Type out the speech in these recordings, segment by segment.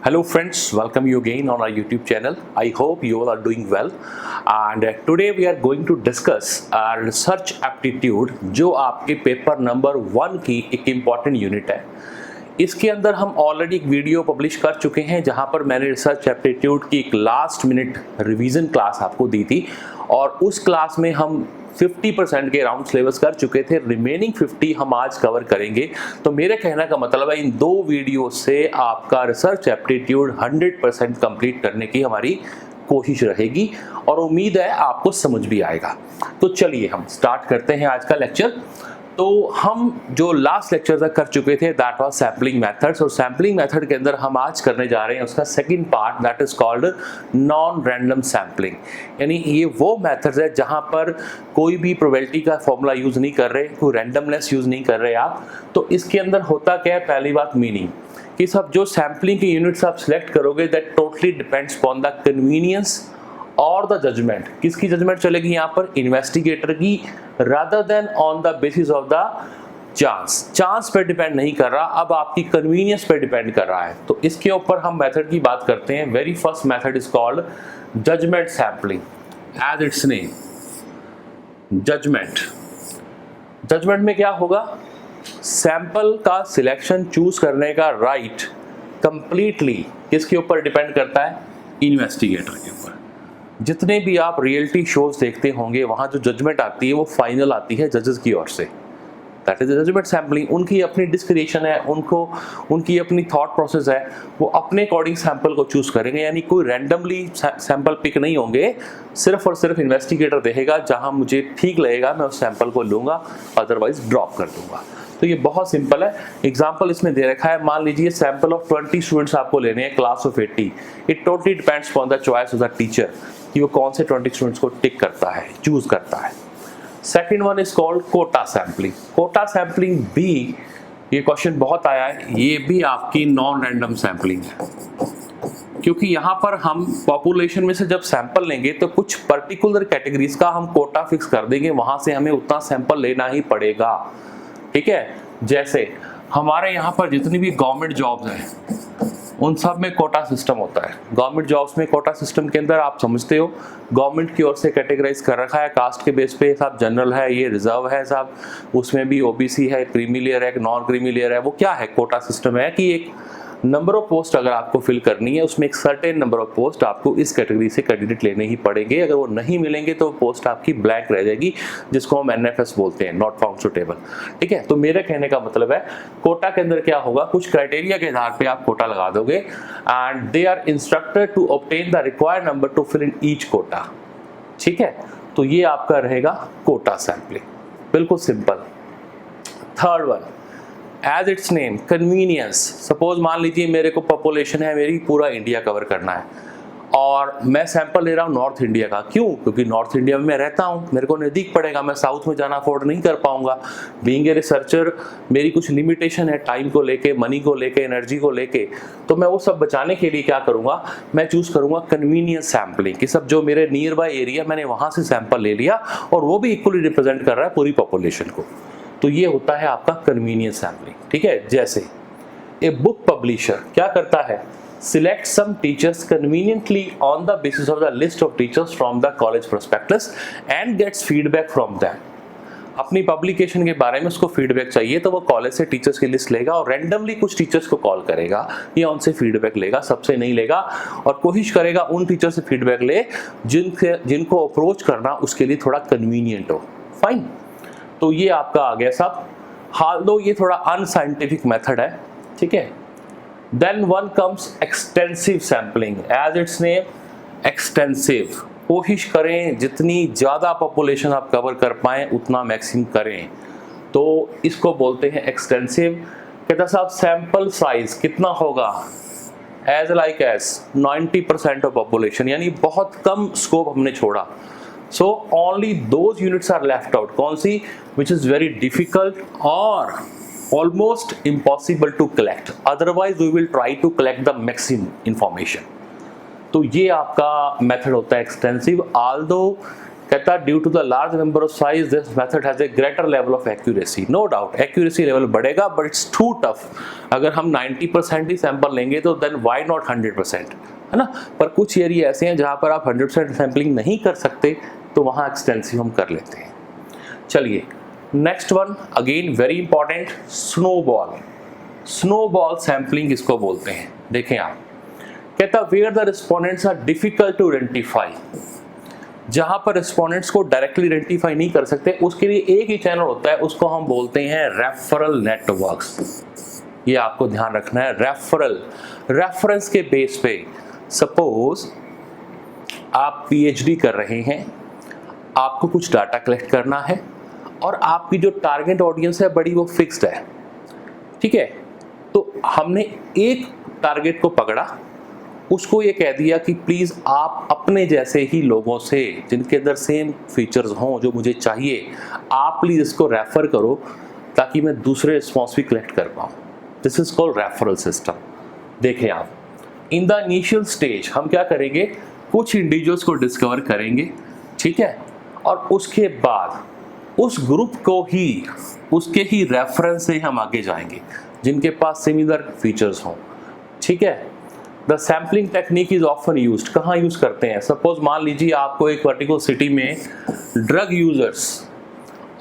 Hello friends, welcome you again on our YouTube channel. I hope you all are doing well and today we are going to discuss research aptitude जो आपके paper number 1 की एक important unit है। इसके अंदर हम already एक video publish कर चुके हैं जहां पर मैंने रिसर्च एप्टीट्यूड की एक लास्ट मिनट रिवीजन क्लास आपको दी थी और उस क्लास में हम 50% के राउंड सिलेबस कर चुके थे। रिमेनिंग 50 हम आज कवर करेंगे। तो मेरे कहने का मतलब है इन दो वीडियो से आपका रिसर्च एप्टीट्यूड 100% कंप्लीट करने की हमारी कोशिश रहेगी और उम्मीद है आपको समझ भी आएगा। तो चलिए हम स्टार्ट करते हैं आज का लेक्चर। तो हम जो लास्ट लेक्चर तक कर चुके थे दैट वाज सैम्पलिंग मेथड्स और सैम्पलिंग मेथड के अंदर हम आज करने जा रहे हैं उसका second part that is called non random sampling. यानी ये वो मेथड्स है जहां पर कोई भी प्रोबेबिलिटी का फॉर्मूला यूज नहीं कर रहे, कोई रैंडमनेस यूज नहीं कर रहे आप। तो इसके अंदर होता क्या है, पहली बात मीनिंग कि सब जो सैम्पलिंग की यूनिट्स आप सिलेक्ट करोगे that totally depends upon the convenience और द जजमेंट। किसकी जजमेंट चलेगी यहाँ पर, इन्वेस्टिगेटर की, rather than on the basis of the chance पे डिपेंड नहीं कर रहा, अब आपकी कन्वीनियंस पे डिपेंड कर रहा है। तो इसके ऊपर हम मेथड की बात करते हैं। Very first method is called judgement sampling as its name judgement. Judgement में क्या होगा, सैंपल का सिलेक्शन चूज करने का राइट कंप्लीटली किसके ऊपर डिपेंड करता है, इन्वेस्टिगेटर के ऊपर। जितने भी आप रियलिटी शोज देखते होंगे वहां जो जजमेंट आती है वो फाइनल आती है जजेस की ओर से। That is judgement sampling. उनकी अपनी डिस्क्रिएशन है, उनकी अपनी थॉट प्रोसेस है, वो अपने अकॉर्डिंग सैंपल को चूज करेंगे। यानी कोई रैंडमली सैंपल पिक नहीं होंगे, सिर्फ और सिर्फ इन्वेस्टिगेटर देखेगा जहां मुझे ठीक लगेगा मैं उस सैंपल को लूंगा, अदरवाइज ड्रॉप कर दूंगा। तो ये बहुत सिंपल है। एग्जाम्पल इसमें दे रखा है, मान लीजिए सैंपल ऑफ 20 स्टूडेंट्स आपको लेने हैं, class of 80। It totally depends upon the choice of the teacher कि वो कौन से 20 स्टूडेंट्स को टिक करता है, चूज करता है। Second one is called quota sampling. Quota sampling भी, ये क्वेश्चन बहुत आया है, ये भी आपकी नॉन रैंडम सैम्पलिंग है क्योंकि यहाँ पर हम पॉपुलेशन में से जब सैंपल लेंगे तो कुछ पर्टिकुलर कैटेगरीज का हम कोटा फिक्स कर देंगे, वहां से हमें उतना सैंपल लेना ही पड़ेगा। ठीक है, जैसे हमारे यहाँ पर जितनी भी गवर्नमेंट जॉब्स हैं उन सब में कोटा सिस्टम होता है। गवर्नमेंट जॉब्स में कोटा सिस्टम के अंदर आप समझते हो गवर्नमेंट की ओर से कैटेगराइज कर रखा है कास्ट के बेस पे, साहब जनरल है, ये रिजर्व है साहब, उसमें भी ओबीसी है, क्रीमी लेयर है, नॉन क्रीमी लेयर है। वो क्या है, कोटा सिस्टम है कि एक नंबर ऑफ पोस्ट अगर आपको फिल करनी है उसमें एक सर्टेन नंबर ऑफ पोस्ट आपको इस कैटेगरी से कैंडिडेट लेने ही पड़ेंगे। अगर वो नहीं मिलेंगे तो पोस्ट आपकी ब्लैंक रह जाएगी, जिसको हम एनएफएस बोलते हैं, नॉट फाउंड सुटेबल। ठीक है, तो मेरे कहने का मतलब है कोटा के अंदर क्या होगा, कुछ क्राइटेरिया के आधार पे आप कोटा लगा दोगे and they are instructed to obtain the required number to fill in each quota. ठीक है, तो ये आपका रहेगा कोटा सैंपलिंग, बिल्कुल simple. Third one as its name convenience. Suppose मान लीजिए मेरे को पॉपुलेशन है, मेरी पूरा इंडिया कवर करना है और मैं सैंपल ले रहा हूँ नॉर्थ इंडिया का। क्यों, क्योंकि नॉर्थ इंडिया में मैं रहता हूँ, मेरे को नज़दीक पड़ेगा, मैं साउथ में जाना अफोर्ड नहीं कर पाऊंगा। बीइंग ए रिसर्चर मेरी कुछ लिमिटेशन है टाइम को लेके, मनी को लेके, एनर्जी को लेके। तो मैं वो सब बचाने के लिए क्या करूँगा, मैं चूज करूँगा कन्वीनियंस सैम्पलिंग कि सब जो मेरे नियर बाय एरिया मैंने वहाँ से सैंपल ले लिया और वो भी इक्वली रिप्रेजेंट कर रहा है पूरी पॉपुलेशन को। तो ये होता है आपका कन्वीनियंस सैम्पलिंग। ठीक है, जैसे ए बुक पब्लिशर क्या करता है, select some teachers conveniently on the basis of the list of teachers from the college prospectus and gets feedback from that. अपनी पब्लिकेशन के बारे में उसको फीडबैक चाहिए तो वो कॉलेज से टीचर्स की लिस्ट लेगा और रैंडमली कुछ टीचर्स को कॉल करेगा या उनसे फीडबैक लेगा, सबसे नहीं लेगा, और कोशिश करेगा उन टीचर से फीडबैक ले जिनको अप्रोच करना उसके लिए थोड़ा कन्वीनियंट हो। फाइन, तो ये आपका आ गया सब। हाल दो ये थोड़ा अनसाइंटिफिक मेथड है। ठीक है, then one comes extensive sampling as its name extensive. कोशिश करें जितनी ज़्यादा पॉपुलेशन आप कवर कर पाएँ उतना मैक्सिमम करें, तो इसको बोलते हैं एक्सटेंसिव। कहता साहब सैंपल साइज कितना होगा, as like as 90% of population, यानी बहुत कम स्कोप हमने छोड़ा। So only those units are left out. कौन सी, which is very difficult or almost impossible to collect. Otherwise we will try to collect the maximum information. तो ये आपका method होता है एक्सटेंसिव। Although कहता due to the large number of size this method has a greater level of accuracy. No doubt accuracy level बढ़ेगा, but it's too tough. अगर हम 90% ही sample लेंगे तो देन व्हाई नॉट 100%, है ना। पर कुछ एरिया ऐसे हैं जहां पर आप 100% सैंपलिंग नहीं कर सकते, तो वहां एक्सटेंसिव हम कर लेते हैं। चलिए next one, again very important, snowball. Snowball sampling इसको बोलते हैं। देखें आप, कहता where the respondents are difficult to identify, जहां पर रिस्पोंडेंट्स को डायरेक्टली आइडेंटिफाई नहीं कर सकते, उसके लिए एक ही चैनल होता है, उसको हम बोलते हैं रेफरल नेटवर्क्स। ये आपको ध्यान रखना है, रेफरल, रेफरेंस के बेस पे। सपोज आप पीएचडी कर रहे हैं, आपको कुछ डाटा कलेक्ट करना है और आपकी जो टारगेट ऑडियंस है बड़ी वो फिक्स्ड है, ठीक है। तो हमने एक टारगेट को पकड़ा, उसको ये कह दिया कि प्लीज़ आप अपने जैसे ही लोगों से जिनके अंदर सेम फीचर्स हों जो मुझे चाहिए, आप प्लीज़ इसको रेफ़र करो ताकि मैं दूसरे रिस्पॉन्स भी कलेक्ट कर पाऊँ। This is called referral system. देखें आप, इन द इनिशियल स्टेज हम क्या करेंगे, कुछ इंडिविजुअल्स को डिस्कवर करेंगे, ठीक है, और उसके बाद उस ग्रुप को ही, उसके ही रेफरेंस से हम आगे जाएंगे जिनके पास सिमिलर फीचर्स हों, ठीक है। The sampling technique is often used, कहाँ यूज करते हैं, सपोज मान लीजिए आपको एक पर्टिकुलर सिटी में ड्रग यूजर्स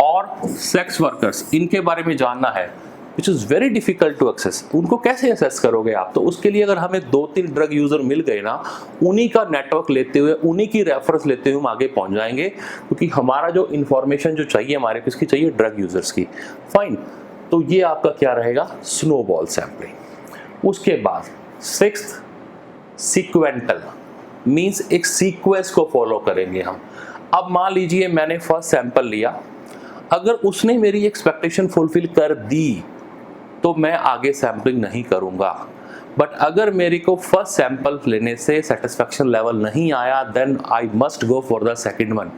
और सेक्स वर्कर्स इनके बारे में जानना है, which is very difficult to access. उनको कैसे असेस करोगे आप, तो उसके लिए अगर हमें 2-3 ड्रग यूजर मिल गए ना, उन्हीं का नेटवर्क लेते हुए, उन्हीं की रेफरेंस लेते हुए हम आगे पहुंच जाएंगे, क्योंकि हमारा जो इन्फॉर्मेशन जो चाहिए हमारे किसकी चाहिए, ड्रग यूजर्स की। फाइन, तो ये आपका क्या रहेगा, स्नोबॉल सैम्पलिंग। उसके बाद 6th सीक्वेंटल, मीन्स एक सीक्वेंस को फॉलो करेंगे हम। अब मान लीजिए मैंने फर्स्ट सैंपल लिया, अगर उसने मेरी एक्सपेक्टेशन फुलफिल कर दी तो मैं आगे सैम्पलिंग नहीं करूंगा, बट अगर मेरे को फर्स्ट सैंपल लेने से सेटिस्फैक्शन लेवल नहीं आया, then I must go for the second one,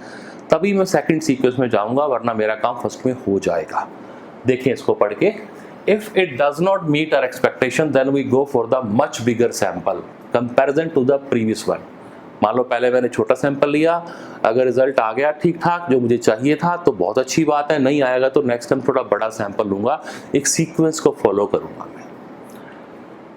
तभी मैं सेकंड सीक्वेंस में जाऊंगा, वरना मेरा काम फर्स्ट में हो जाएगा। देखिए इसको पढ़ के, if it does not meet our expectation then we go for the much bigger sample comparison to the previous one. मान लो पहले मैंने छोटा सैंपल लिया, अगर रिजल्ट आ गया ठीक ठाक जो मुझे चाहिए था तो बहुत अच्छी बात है, नहीं आएगा तो नेक्स्ट टाइम थोड़ा बड़ा सैंपल लूंगा, एक सीक्वेंस को फॉलो करूंगा मैं।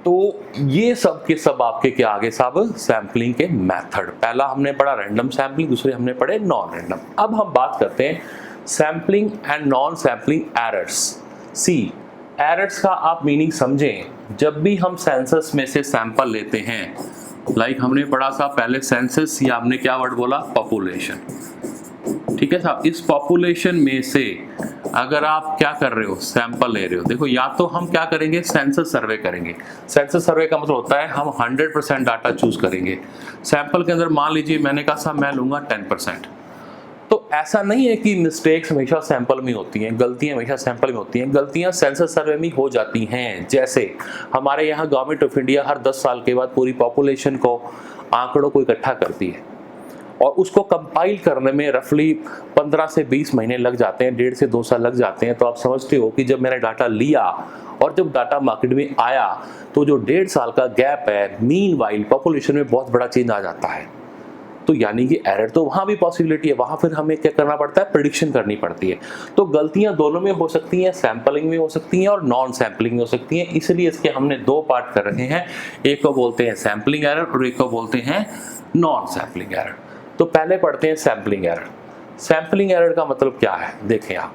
तो ये सब के सब आपके क्या आगे सब सैंपलिंग के मेथड। पहला हमने पढ़ा रैंडम सैंपलिंग, दूसरे हमने पढ़े नॉन रैंडम। अब हम बात करते हैं sampling and non sampling errors. See, errors का आप मीनिंग समझें, जब भी हम सेंसस में से सैंपल लेते हैं, लाइक हमने पढ़ा था पहले सेंसस, या हमने क्या वर्ड बोला, पॉपुलेशन, ठीक है साहब। इस पॉपुलेशन में से अगर आप क्या कर रहे हो, सैंपल ले रहे हो, देखो या तो हम क्या करेंगे, सेंसस सर्वे करेंगे। सेंसस सर्वे का मतलब होता है हम 100% डाटा चूज करेंगे। सैंपल के अंदर मान लीजिए मैंने कहा साहब मैं लूंगा 10%, तो ऐसा नहीं है कि मिस्टेक्स हमेशा सैंपल में होती हैं, गलतियां हमेशा सैंपल में होती हैं, गलतियां सेंसस सर्वे में हो जाती हैं। जैसे हमारे यहाँ गवर्नमेंट ऑफ इंडिया हर 10 साल के बाद पूरी पॉपुलेशन को, आंकड़ों को इकट्ठा करती है और उसको कंपाइल करने में रफली 15 से 20 महीने लग जाते हैं, 1.5 से 2 साल लग जाते हैं। तो आप समझते हो कि जब मैंने डाटा लिया और जब डाटा मार्केट में आया तो जो 1.5 साल का गैप है, मीनवाइल पॉपुलेशन में बहुत बड़ा चेंज आ जाता है। तो यानी कि एरर तो वहां भी पॉसिबिलिटी है, वहां फिर हमें क्या करना पड़ता है, प्रेडिक्शन करनी पड़ती है। तो गलतियां दोनों में हो सकती हैं, सैंपलिंग में हो सकती हैं और नॉन सैंपलिंग में हो सकती हैं। इसलिए इसके हमने 2 पार्ट कर रखे हैं, एक को बोलते हैं सैंपलिंग एरर और एक को बोलते हैं नॉन सैंपलिंग एरर। तो पहले पढ़ते हैं सैंपलिंग एरर। सैंपलिंग एरर का मतलब क्या है, देखें आप,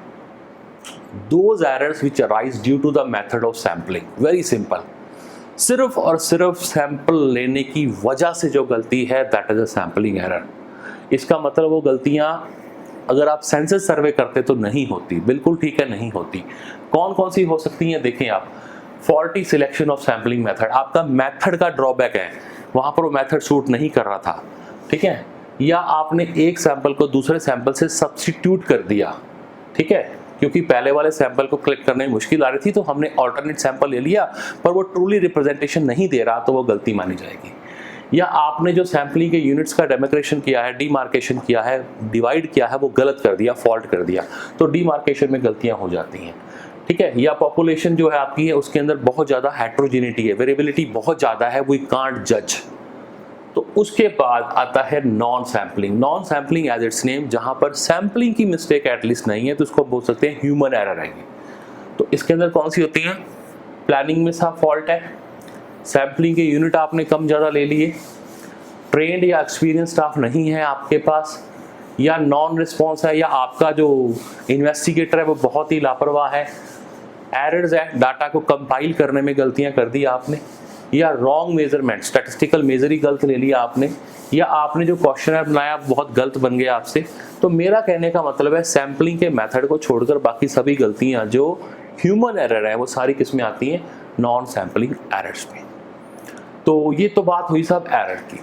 those errors which arise due to the method of sampling. Very simple, सिर्फ और सिर्फ सैंपल लेने की वजह से जो गलती है that is a sampling error. इसका मतलब वो गलतियां अगर आप सेंसस सर्वे करते तो नहीं होती, बिल्कुल ठीक है, नहीं होती। कौन कौन सी हो सकती हैं, देखें आप, faulty selection of sampling method, आपका मेथड का ड्रॉबैक है, वहां पर वो मेथड सूट नहीं कर रहा था, ठीक है, या आपने एक सैंपल को दूसरे सैंपल से सब्स्टिट्यूट कर दिया, ठीक है, क्योंकि पहले वाले सैंपल को कलेक्ट करने में मुश्किल आ रही थी तो हमने ऑल्टरनेट सैंपल ले लिया, पर वो ट्रूली रिप्रेजेंटेशन नहीं दे रहा, तो वो गलती मानी जाएगी। या आपने जो सैंपलिंग के यूनिट्स का डेमोक्रेशन किया है, डीमार्केशन किया है, डिवाइड किया है, वो गलत कर दिया, फॉल्ट कर दिया, तो डीमार्केशन में गलतियां हो जाती हैं, ठीक है। या पॉपुलेशन जो है आपकी है उसके अंदर बहुत ज़्यादा हेट्रोजेनिटी है, वेरिएबिलिटी बहुत ज़्यादा है, वी कांट जज, तो उसके बाद आता है non sampling. Non sampling as its name, जहां पर सैम्पलिंग की मिस्टेक एटलीस्ट नहीं है तो उसको बोल सकते हैं ह्यूमन एरर है। तो इसके अंदर कौन सी होती है? प्लानिंग में सा फॉल्ट है, सैम्पलिंग के यूनिट आपने कम ज़्यादा ले लिए, ट्रेंड या एक्सपीरियंस स्टाफ नहीं है आपके पास, या नॉन रिस्पॉन्स है, या आपका जो इन्वेस्टिगेटर है वो बहुत ही लापरवाह है, एरर्स है, डाटा को कंपाइल करने में गलतियां कर दी आपने, या रॉन्ग मेजरमेंट, स्टैटिस्टिकल मेजर ही गलत ले लिया आपने, या आपने जो क्वेश्चनर बनाया बहुत गलत बन गया आपसे। तो मेरा कहने का मतलब है सैम्पलिंग के मेथड को छोड़कर बाकी सभी गलतियां जो ह्यूमन एरर है वो सारी किस में आती हैं? नॉन सैम्पलिंग एरर्स में। तो ये तो बात हुई सब एरर की।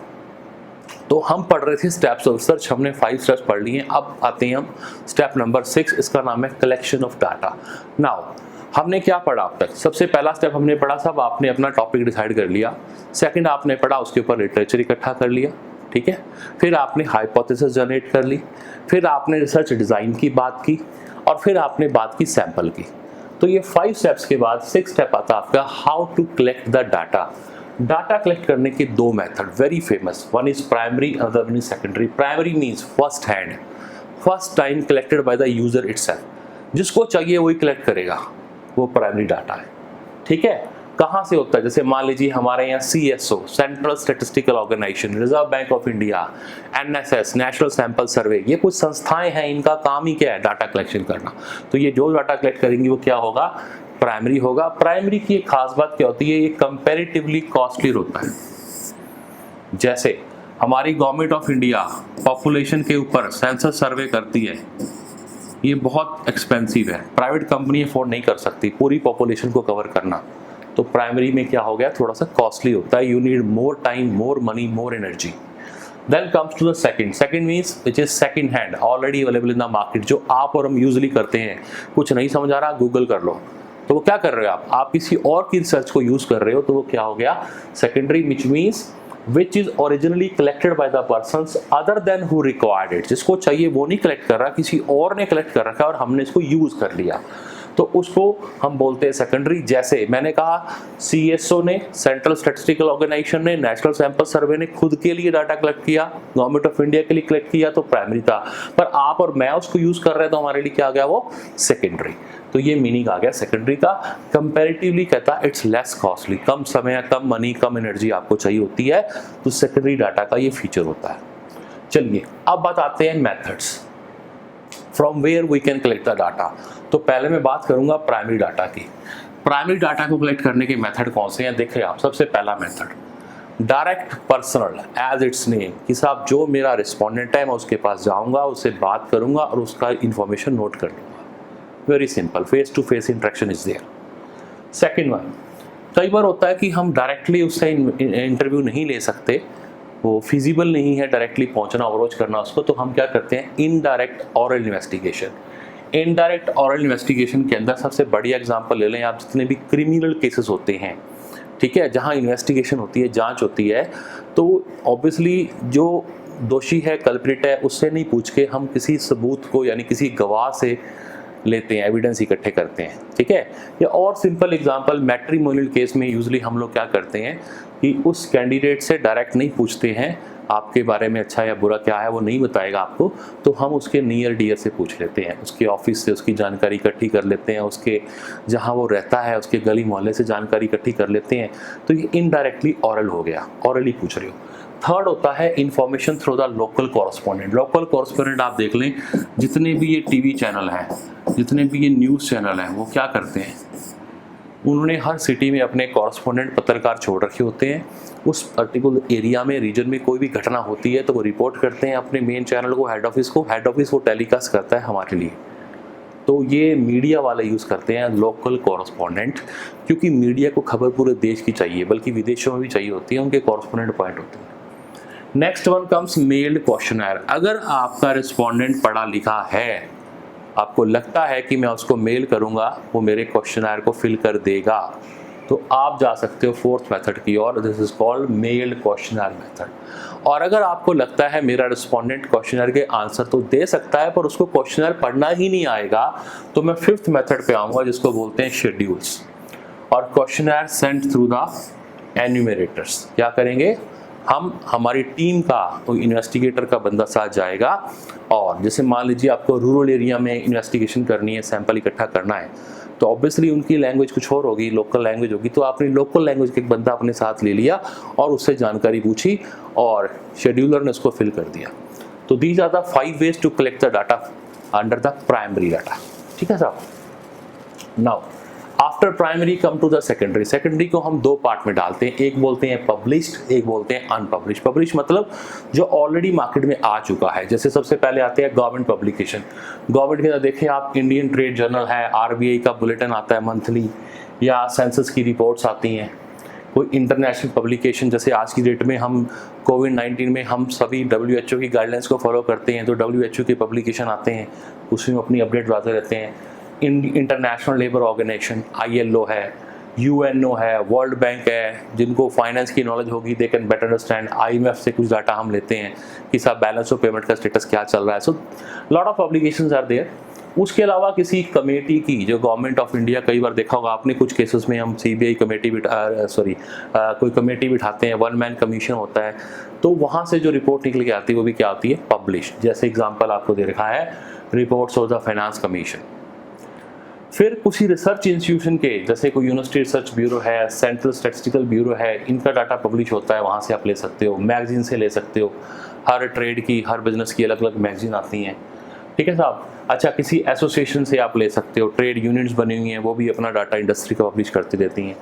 तो हम पढ़ रहे थे स्टेप्स ऑफ रिसर्च, हमने 5 स्टेप्स पढ़ लिए हैं। अब आते हैं हम स्टेप नंबर 6, इसका नाम है कलेक्शन ऑफ डाटा। नाउ हमने क्या पढ़ा अब तक? सबसे पहला स्टेप हमने पढ़ा, सब आपने अपना टॉपिक डिसाइड कर लिया। सेकंड आपने पढ़ा, उसके ऊपर लिटरेचर इकट्ठा कर लिया, ठीक है। फिर आपने हाइपोथेसिस जनरेट कर ली, फिर आपने रिसर्च डिज़ाइन की बात की, और फिर आपने बात की सैंपल की। तो ये 5 स्टेप्स के बाद 6 स्टेप आता है आपका how to collect the data. Data collect करने के 2 method very famous, one is primary, other one is secondary. Primary means first hand, first time collected by the user itself, जिसको चाहिए वही कलेक्ट करेगा, वो प्राइमरी डाटा है, ठीक है। कहाँ से होता है? जैसे मान लीजिए हमारे यहाँ CSO, Central Statistical Organisation, Reserve Bank of India, NSS, National Sample Survey, ये कुछ संस्थाएं हैं, इनका काम ही क्या है? डाटा कलेक्शन करना। तो ये जो डाटा कलेक्ट करेंगी वो क्या होगा? प्राइमरी होगा। प्राइमरी की एक खास बात क्या होती है? ये कंपैरेटिवली कॉस्टली होता है। जैसे हमारी गवर्नमेंट ऑफ इंडिया पॉपुलेशन के ऊपर सेंसस सर्वे करती है, ये बहुत एक्सपेंसिव है, प्राइवेट कंपनी अफोर्ड नहीं कर सकती पूरी पॉपुलेशन को कवर करना। तो प्राइमरी में क्या हो गया? थोड़ा सा कॉस्टली होता है, you need more time, more money, more energy. Then comes to the second. Second means which is second hand, already available in the market, जो आप और हम यूजली करते हैं। कुछ नहीं समझ आ रहा, गूगल कर लो। तो वो क्या कर रहे हो आप किसी और की रिसर्च को यूज कर रहे हो, तो वो क्या हो गया? Secondary, which means which is originally collected by the persons other than who required it। जिसको चाहिए वो नहीं कलेक्ट कर रहा, किसी और ने कलेक्ट कर रखा है और हमने इसको यूज कर लिया, तो उसको हम बोलते हैं सेकेंडरी। जैसे मैंने कहा CSO ने, सेंट्रल स्टैटिस्टिकल ऑर्गेनाइजेशन ने, नेशनल सैंपल सर्वे ने खुद के लिए डाटा कलेक्ट किया, गवर्नमेंट ऑफ इंडिया के लिए कलेक्ट किया, तो प्राइमरी था। पर आप और मैं उसको यूज कर रहे हैं तो हमारे लिए क्या आ गया? वो सेकेंडरी। तो ये मीनिंग आ गया सेकेंडरी का। कंपैरेटिवली कहता है इट्स लेस कॉस्टली, कम समय, कम मनी, कम एनर्जी आपको चाहिए होती है, तो सेकेंडरी डाटा का ये फीचर होता है। चलिए अब बताते हैं methods from where we can collect the data. तो पहले मैं बात करूंगा प्राइमरी डाटा की। प्राइमरी डाटा को कलेक्ट करने के मेथड कौन से हैं? देखिए आप, सबसे पहला method direct personal, as its name, कि साहब जो मेरा रिस्पोंडेंट है मैं उसके पास जाऊंगा, उससे बात करूंगा और उसका इंफॉर्मेशन नोट कर लूंगा। Very simple, face to face interaction is there. Second one, कई बार होता है कि हम डायरेक्टली उससे इंटरव्यू नहीं ले सकते, वो फिजिबल नहीं है डायरेक्टली पहुंचना, अप्रोच करना उसको, तो हम क्या करते हैं? Indirect oral investigation. Indirect oral investigation के अंदर सबसे बड़ी एग्जांपल ले लें आप, जितने भी क्रिमिनल केसेस होते हैं, ठीक है, जहां इन्वेस्टिगेशन होती है, जांच होती है, तो ऑब्वियसली जो दोषी है, कल्प्रिट है, उससे नहीं पूछ के हम किसी सबूत को यानी किसी गवाह से लेते हैं, एविडेंस इकट्ठे करते हैं, ठीक है। या और सिंपल एग्जांपल, मैट्रिमोनियल केस में यूजुअली हम लोग क्या करते हैं कि उस कैंडिडेट से डायरेक्ट नहीं पूछते हैं आपके बारे में अच्छा या बुरा क्या है, वो नहीं बताएगा आपको, तो हम उसके नियर डियर से पूछ लेते हैं, उसके ऑफिस से उसकी जानकारी इकट्ठी कर लेते हैं, उसके जहाँ वो रहता है उसके गली मोहल्ले से जानकारी इकट्ठी कर लेते हैं। तो ये इनडायरेक्टली ऑरल हो गया, ऑरली पूछ रहे हो। थर्ड होता है information through the local correspondent. Local correspondent आप देख लें, जितने भी ये टीवी चैनल हैं, जितने भी ये न्यूज़ चैनल हैं, वो क्या करते हैं? उन्होंने हर सिटी में अपने कॉरेस्पॉन्डेंट पत्रकार छोड़ रखे होते हैं। उस पर्टिकुलर एरिया में, रीजन में कोई भी घटना होती है तो वो रिपोर्ट करते हैं अपने मेन चैनल को, हेड ऑफिस को, हेड ऑफिस वो टेलीकास्ट करता है हमारे लिए। तो ये मीडिया वाले यूज़ करते हैं लोकल कॉरेस्पॉन्डेंट, क्योंकि मीडिया को खबर पूरे देश की चाहिए, बल्कि विदेशों में भी चाहिए होती है, उनके कॉरेस्पॉन्डेंट पॉइंट होते हैं। Next one comes mailed questionnaire. अगर आपका रिस्पोंडेंट पढ़ा लिखा है, आपको लगता है कि मैं उसको मेल करूंगा वो मेरे क्वेश्चनर को फिल कर देगा, तो आप जा सकते हो फोर्थ मेथड की ओर, this is called mailed questionnaire method. और अगर आपको लगता है मेरा रिस्पोंडेंट क्वेश्चनर के आंसर तो दे सकता है पर उसको क्वेश्चनर पढ़ना ही नहीं आएगा, तो मैं फिफ्थ मेथड पे आऊँगा, जिसको बोलते हैं शेड्यूल्स। और questionnaire sent through the enumerators. क्या करेंगे? हम हमारी टीम का कोई इन्वेस्टिगेटर का बंदा साथ जाएगा, और जैसे मान लीजिए आपको रूरल एरिया में इन्वेस्टिगेशन करनी है, सैंपल इकट्ठा करना है, तो ऑब्वियसली उनकी लैंग्वेज कुछ और होगी, लोकल लैंग्वेज होगी, तो आपने लोकल लैंग्वेज का एक बंदा अपने साथ ले लिया और उससे जानकारी पूछी और शेड्यूलर ने उसको फिल कर दिया। तो these are the 5 ways to collect the data under the primary data. ठीक है साहब। Now after primary come to the secondary. Secondary को हम दो पार्ट में डालते हैं, एक बोलते हैं पब्लिश्ड, एक बोलते हैं अनपब्लिश्ड। पब्लिश मतलब जो ऑलरेडी मार्केट में आ चुका है। जैसे सबसे पहले आते हैं गवर्नमेंट पब्लिकेशन। गवर्नमेंट के अंदर देखें आप, इंडियन ट्रेड जर्नल है, आरबीआई का बुलेटिन आता है मंथली, या सेंसस की रिपोर्ट्स आती हैं, कोई इंटरनेशनल पब्लिकेशन, जैसे आज की डेट में हम कोविड-19 में हम सभी WHO की गाइडलाइंस को फॉलो करते हैं, तो WHO के पब्लिकेशन आते हैं, उसमें अपनी अपडेट लाते रहते हैं। इंटरनेशनल लेबर ऑर्गेनाइजेशन ILO है, UNO है, वर्ल्ड बैंक है, जिनको फाइनेंस की नॉलेज होगी they can better understand. IMF से कुछ डाटा हम लेते हैं कि सब बैलेंस ऑफ पेमेंट का स्टेटस क्या चल रहा है। So lot of publications are there. उसके अलावा किसी कमेटी की, जो गवर्नमेंट ऑफ इंडिया, कई बार देखा होगा आपने कुछ केसेस में हम CBI कमेटी कोई कमेटी बिठाते हैं, 1 मैन कमीशन होता है, तो वहाँ से जो रिपोर्ट निकल के आती है वो भी क्या होती है, पब्लिश। जैसे एग्जांपल आपको दे रखा है reports of the finance commission. फिर किसी रिसर्च इंस्टीट्यूशन के, जैसे कोई यूनिवर्सिटी रिसर्च ब्यूरो है, सेंट्रल स्टैटिस्टिकल ब्यूरो है, इनका डाटा पब्लिश होता है, वहाँ से आप ले सकते हो। मैगजीन से ले सकते हो, हर ट्रेड की, हर बिजनेस की अलग अलग मैगजीन आती हैं। ठीक है साहब। अच्छा, किसी एसोसिएशन से आप ले सकते हो, ट्रेड यूनिट्स बनी हुई हैं, वो भी अपना डाटा इंडस्ट्री का पब्लिश करती रहती हैं।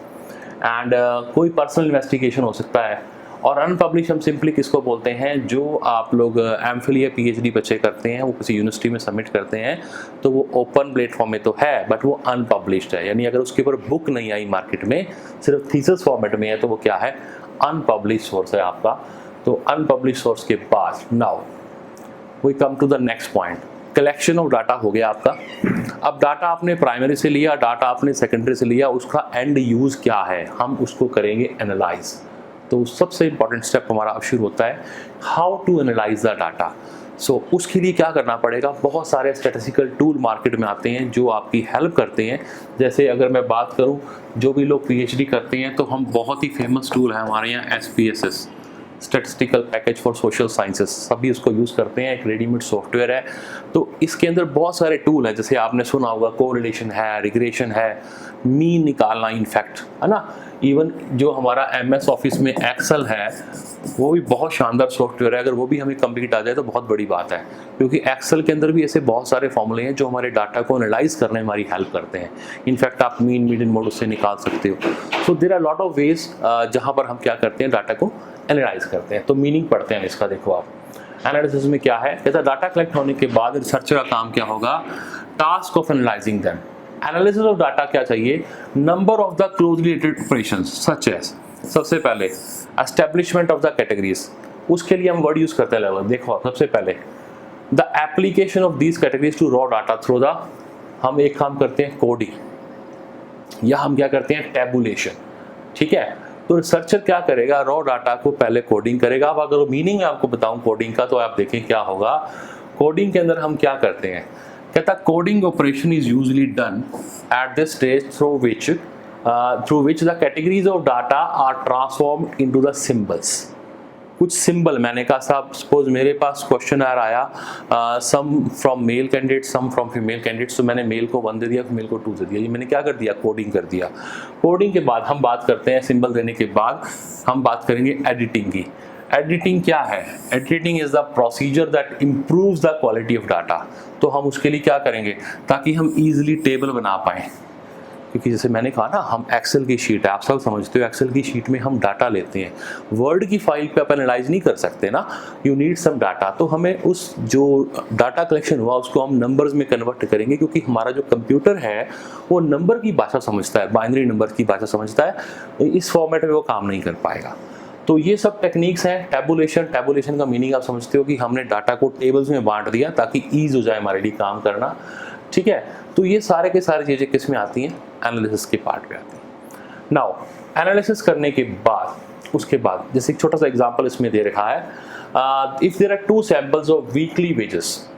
एंड कोई पर्सनल इन्वेस्टिगेशन हो सकता है। और अनपब्लिश हम सिंपली किसको बोलते हैं, जो आप लोग एमफिल या PhD बच्चे करते हैं, वो किसी यूनिवर्सिटी में सबमिट करते हैं, तो वो ओपन प्लेटफॉर्म में तो है बट वो अनपब्लिश्ड है, यानी अगर उसके ऊपर बुक नहीं आई मार्केट में, सिर्फ थीसिस फॉर्मेट में है, तो वो क्या है, अनपब्लिश्ड सोर्स है आपका। तो अनपब्लिश्ड सोर्स के बाद now we come to the next point, collection of data हो गया आपका। अब डाटा आपने प्राइमरी से लिया, डाटा आपने सेकेंडरी से लिया, उसका एंड यूज क्या है, हम उसको करेंगे एनालाइज। तो सबसे इंपॉर्टेंट स्टेप हमारा अब शुरू होता है, how to analyze the data. So उसके लिए क्या करना पड़ेगा, बहुत सारे स्टैटिस्टिकल टूल मार्केट में आते हैं जो आपकी हेल्प करते हैं। जैसे अगर मैं बात करूं, जो भी लोग PhD करते हैं, तो हम बहुत ही फेमस टूल है हमारे यहाँ SPSS, statistical package for social sciences, सभी उसको यूज़ करते हैं, एक रेडीमेड सॉफ्टवेयर है। तो इसके अंदर बहुत सारे टूल हैं, जैसे आपने सुना होगा कोरिलेशन है, रिग्रेशन है, मीन निकालना इनफैक्ट, है ना। इवन जो हमारा MS ऑफिस में एक्सेल है, वो भी बहुत शानदार सॉफ्टवेयर है। अगर वो भी हमें कंप्लीट आ जाए तो बहुत बड़ी बात है, क्योंकि एक्सेल के अंदर भी ऐसे बहुत सारे फॉर्मूले हैं जो हमारे डाटा को एनालाइज करने में हमारी हेल्प करते हैं। इनफैक्ट आप मीन, मीडियन, मोड उससे निकाल सकते हो। So there are lot of ways जहाँ पर हम क्या करते हैं, डाटा को एनालाइज करते हैं। तो मीनिंग पढ़ते हैं इसका, देखो आप एनालिसिस में क्या है, कहता है डाटा कलेक्ट होने के बाद रिसर्चर का काम क्या होगा, task of analysing them. Analysis of data क्या चाहिए, number of the closely related operations such as, सबसे पहले एस्टेब्लिशमेंट ऑफ द कैटेगरीज, उसके लिए हम वर्ड यूज करते हैं लगभग। देखो सबसे पहले the application of these categories to raw data through the, हम एक काम करते हैं कोडिंग, या हम क्या करते हैं टैबुलेशन। ठीक है, तो रिसर्चर क्या करेगा, रॉ डाटा को पहले कोडिंग करेगा। अब अगर मीनिंग में आपको बताऊं कोडिंग का, तो आप देखें क्या होगा। कोडिंग के अंदर हम क्या करते हैं, कहता coding operation is usually done at this stage through which the categories of data are transformed into the symbols. कुछ सिंबल, मैंने कहा साहब सपोज मेरे पास क्वेश्चन आया some from male candidate, some from female candidates, तो मैंने मेल को 1 दे दिया, फीमेल को 2 दे दिया। ये मैंने क्या कर दिया, कोडिंग कर दिया। कोडिंग के बाद हम बात करते हैं, सिंबल देने के बाद हम बात करेंगे एडिटिंग की। एडिटिंग क्या है, editing is the procedure that improves the quality of data. तो हम उसके लिए क्या करेंगे, ताकि हम इजीली टेबल बना पाएँ, क्योंकि जैसे मैंने कहा ना, हम एक्सेल की शीट है, आप सब समझते हो, एक्सेल की शीट में हम डाटा लेते हैं, वर्ड की फाइल पे आप एनालाइज नहीं कर सकते ना, यू नीड सम डाटा। तो हमें उस जो डाटा कलेक्शन हुआ उसको हम नंबर्स में कन्वर्ट करेंगे, क्योंकि हमारा जो कंप्यूटर है वो नंबर की भाषा समझता है, बाइनरी नंबर की भाषा समझता है, तो इस फॉर्मेट में वो काम नहीं कर पाएगा। तो ये सब टेक्निक्स हैं। टैबुलेशन, टैबुलेशन का मीनिंग आप समझते हो कि हमने डाटा को टेबल्स में बांट दिया ताकि ईज हो जाए हमारे लिए काम करना। ठीक है, तो ये सारे के सारी चीज़ें किस में आती हैं, एनालिसिस के पार्ट में आती हैं। नाउ एनालिसिस करने के बाद, उसके बाद जैसे एक छोटा सा एग्जांपल इसमें दे रखा है, if there are 2 samples of weekly wages,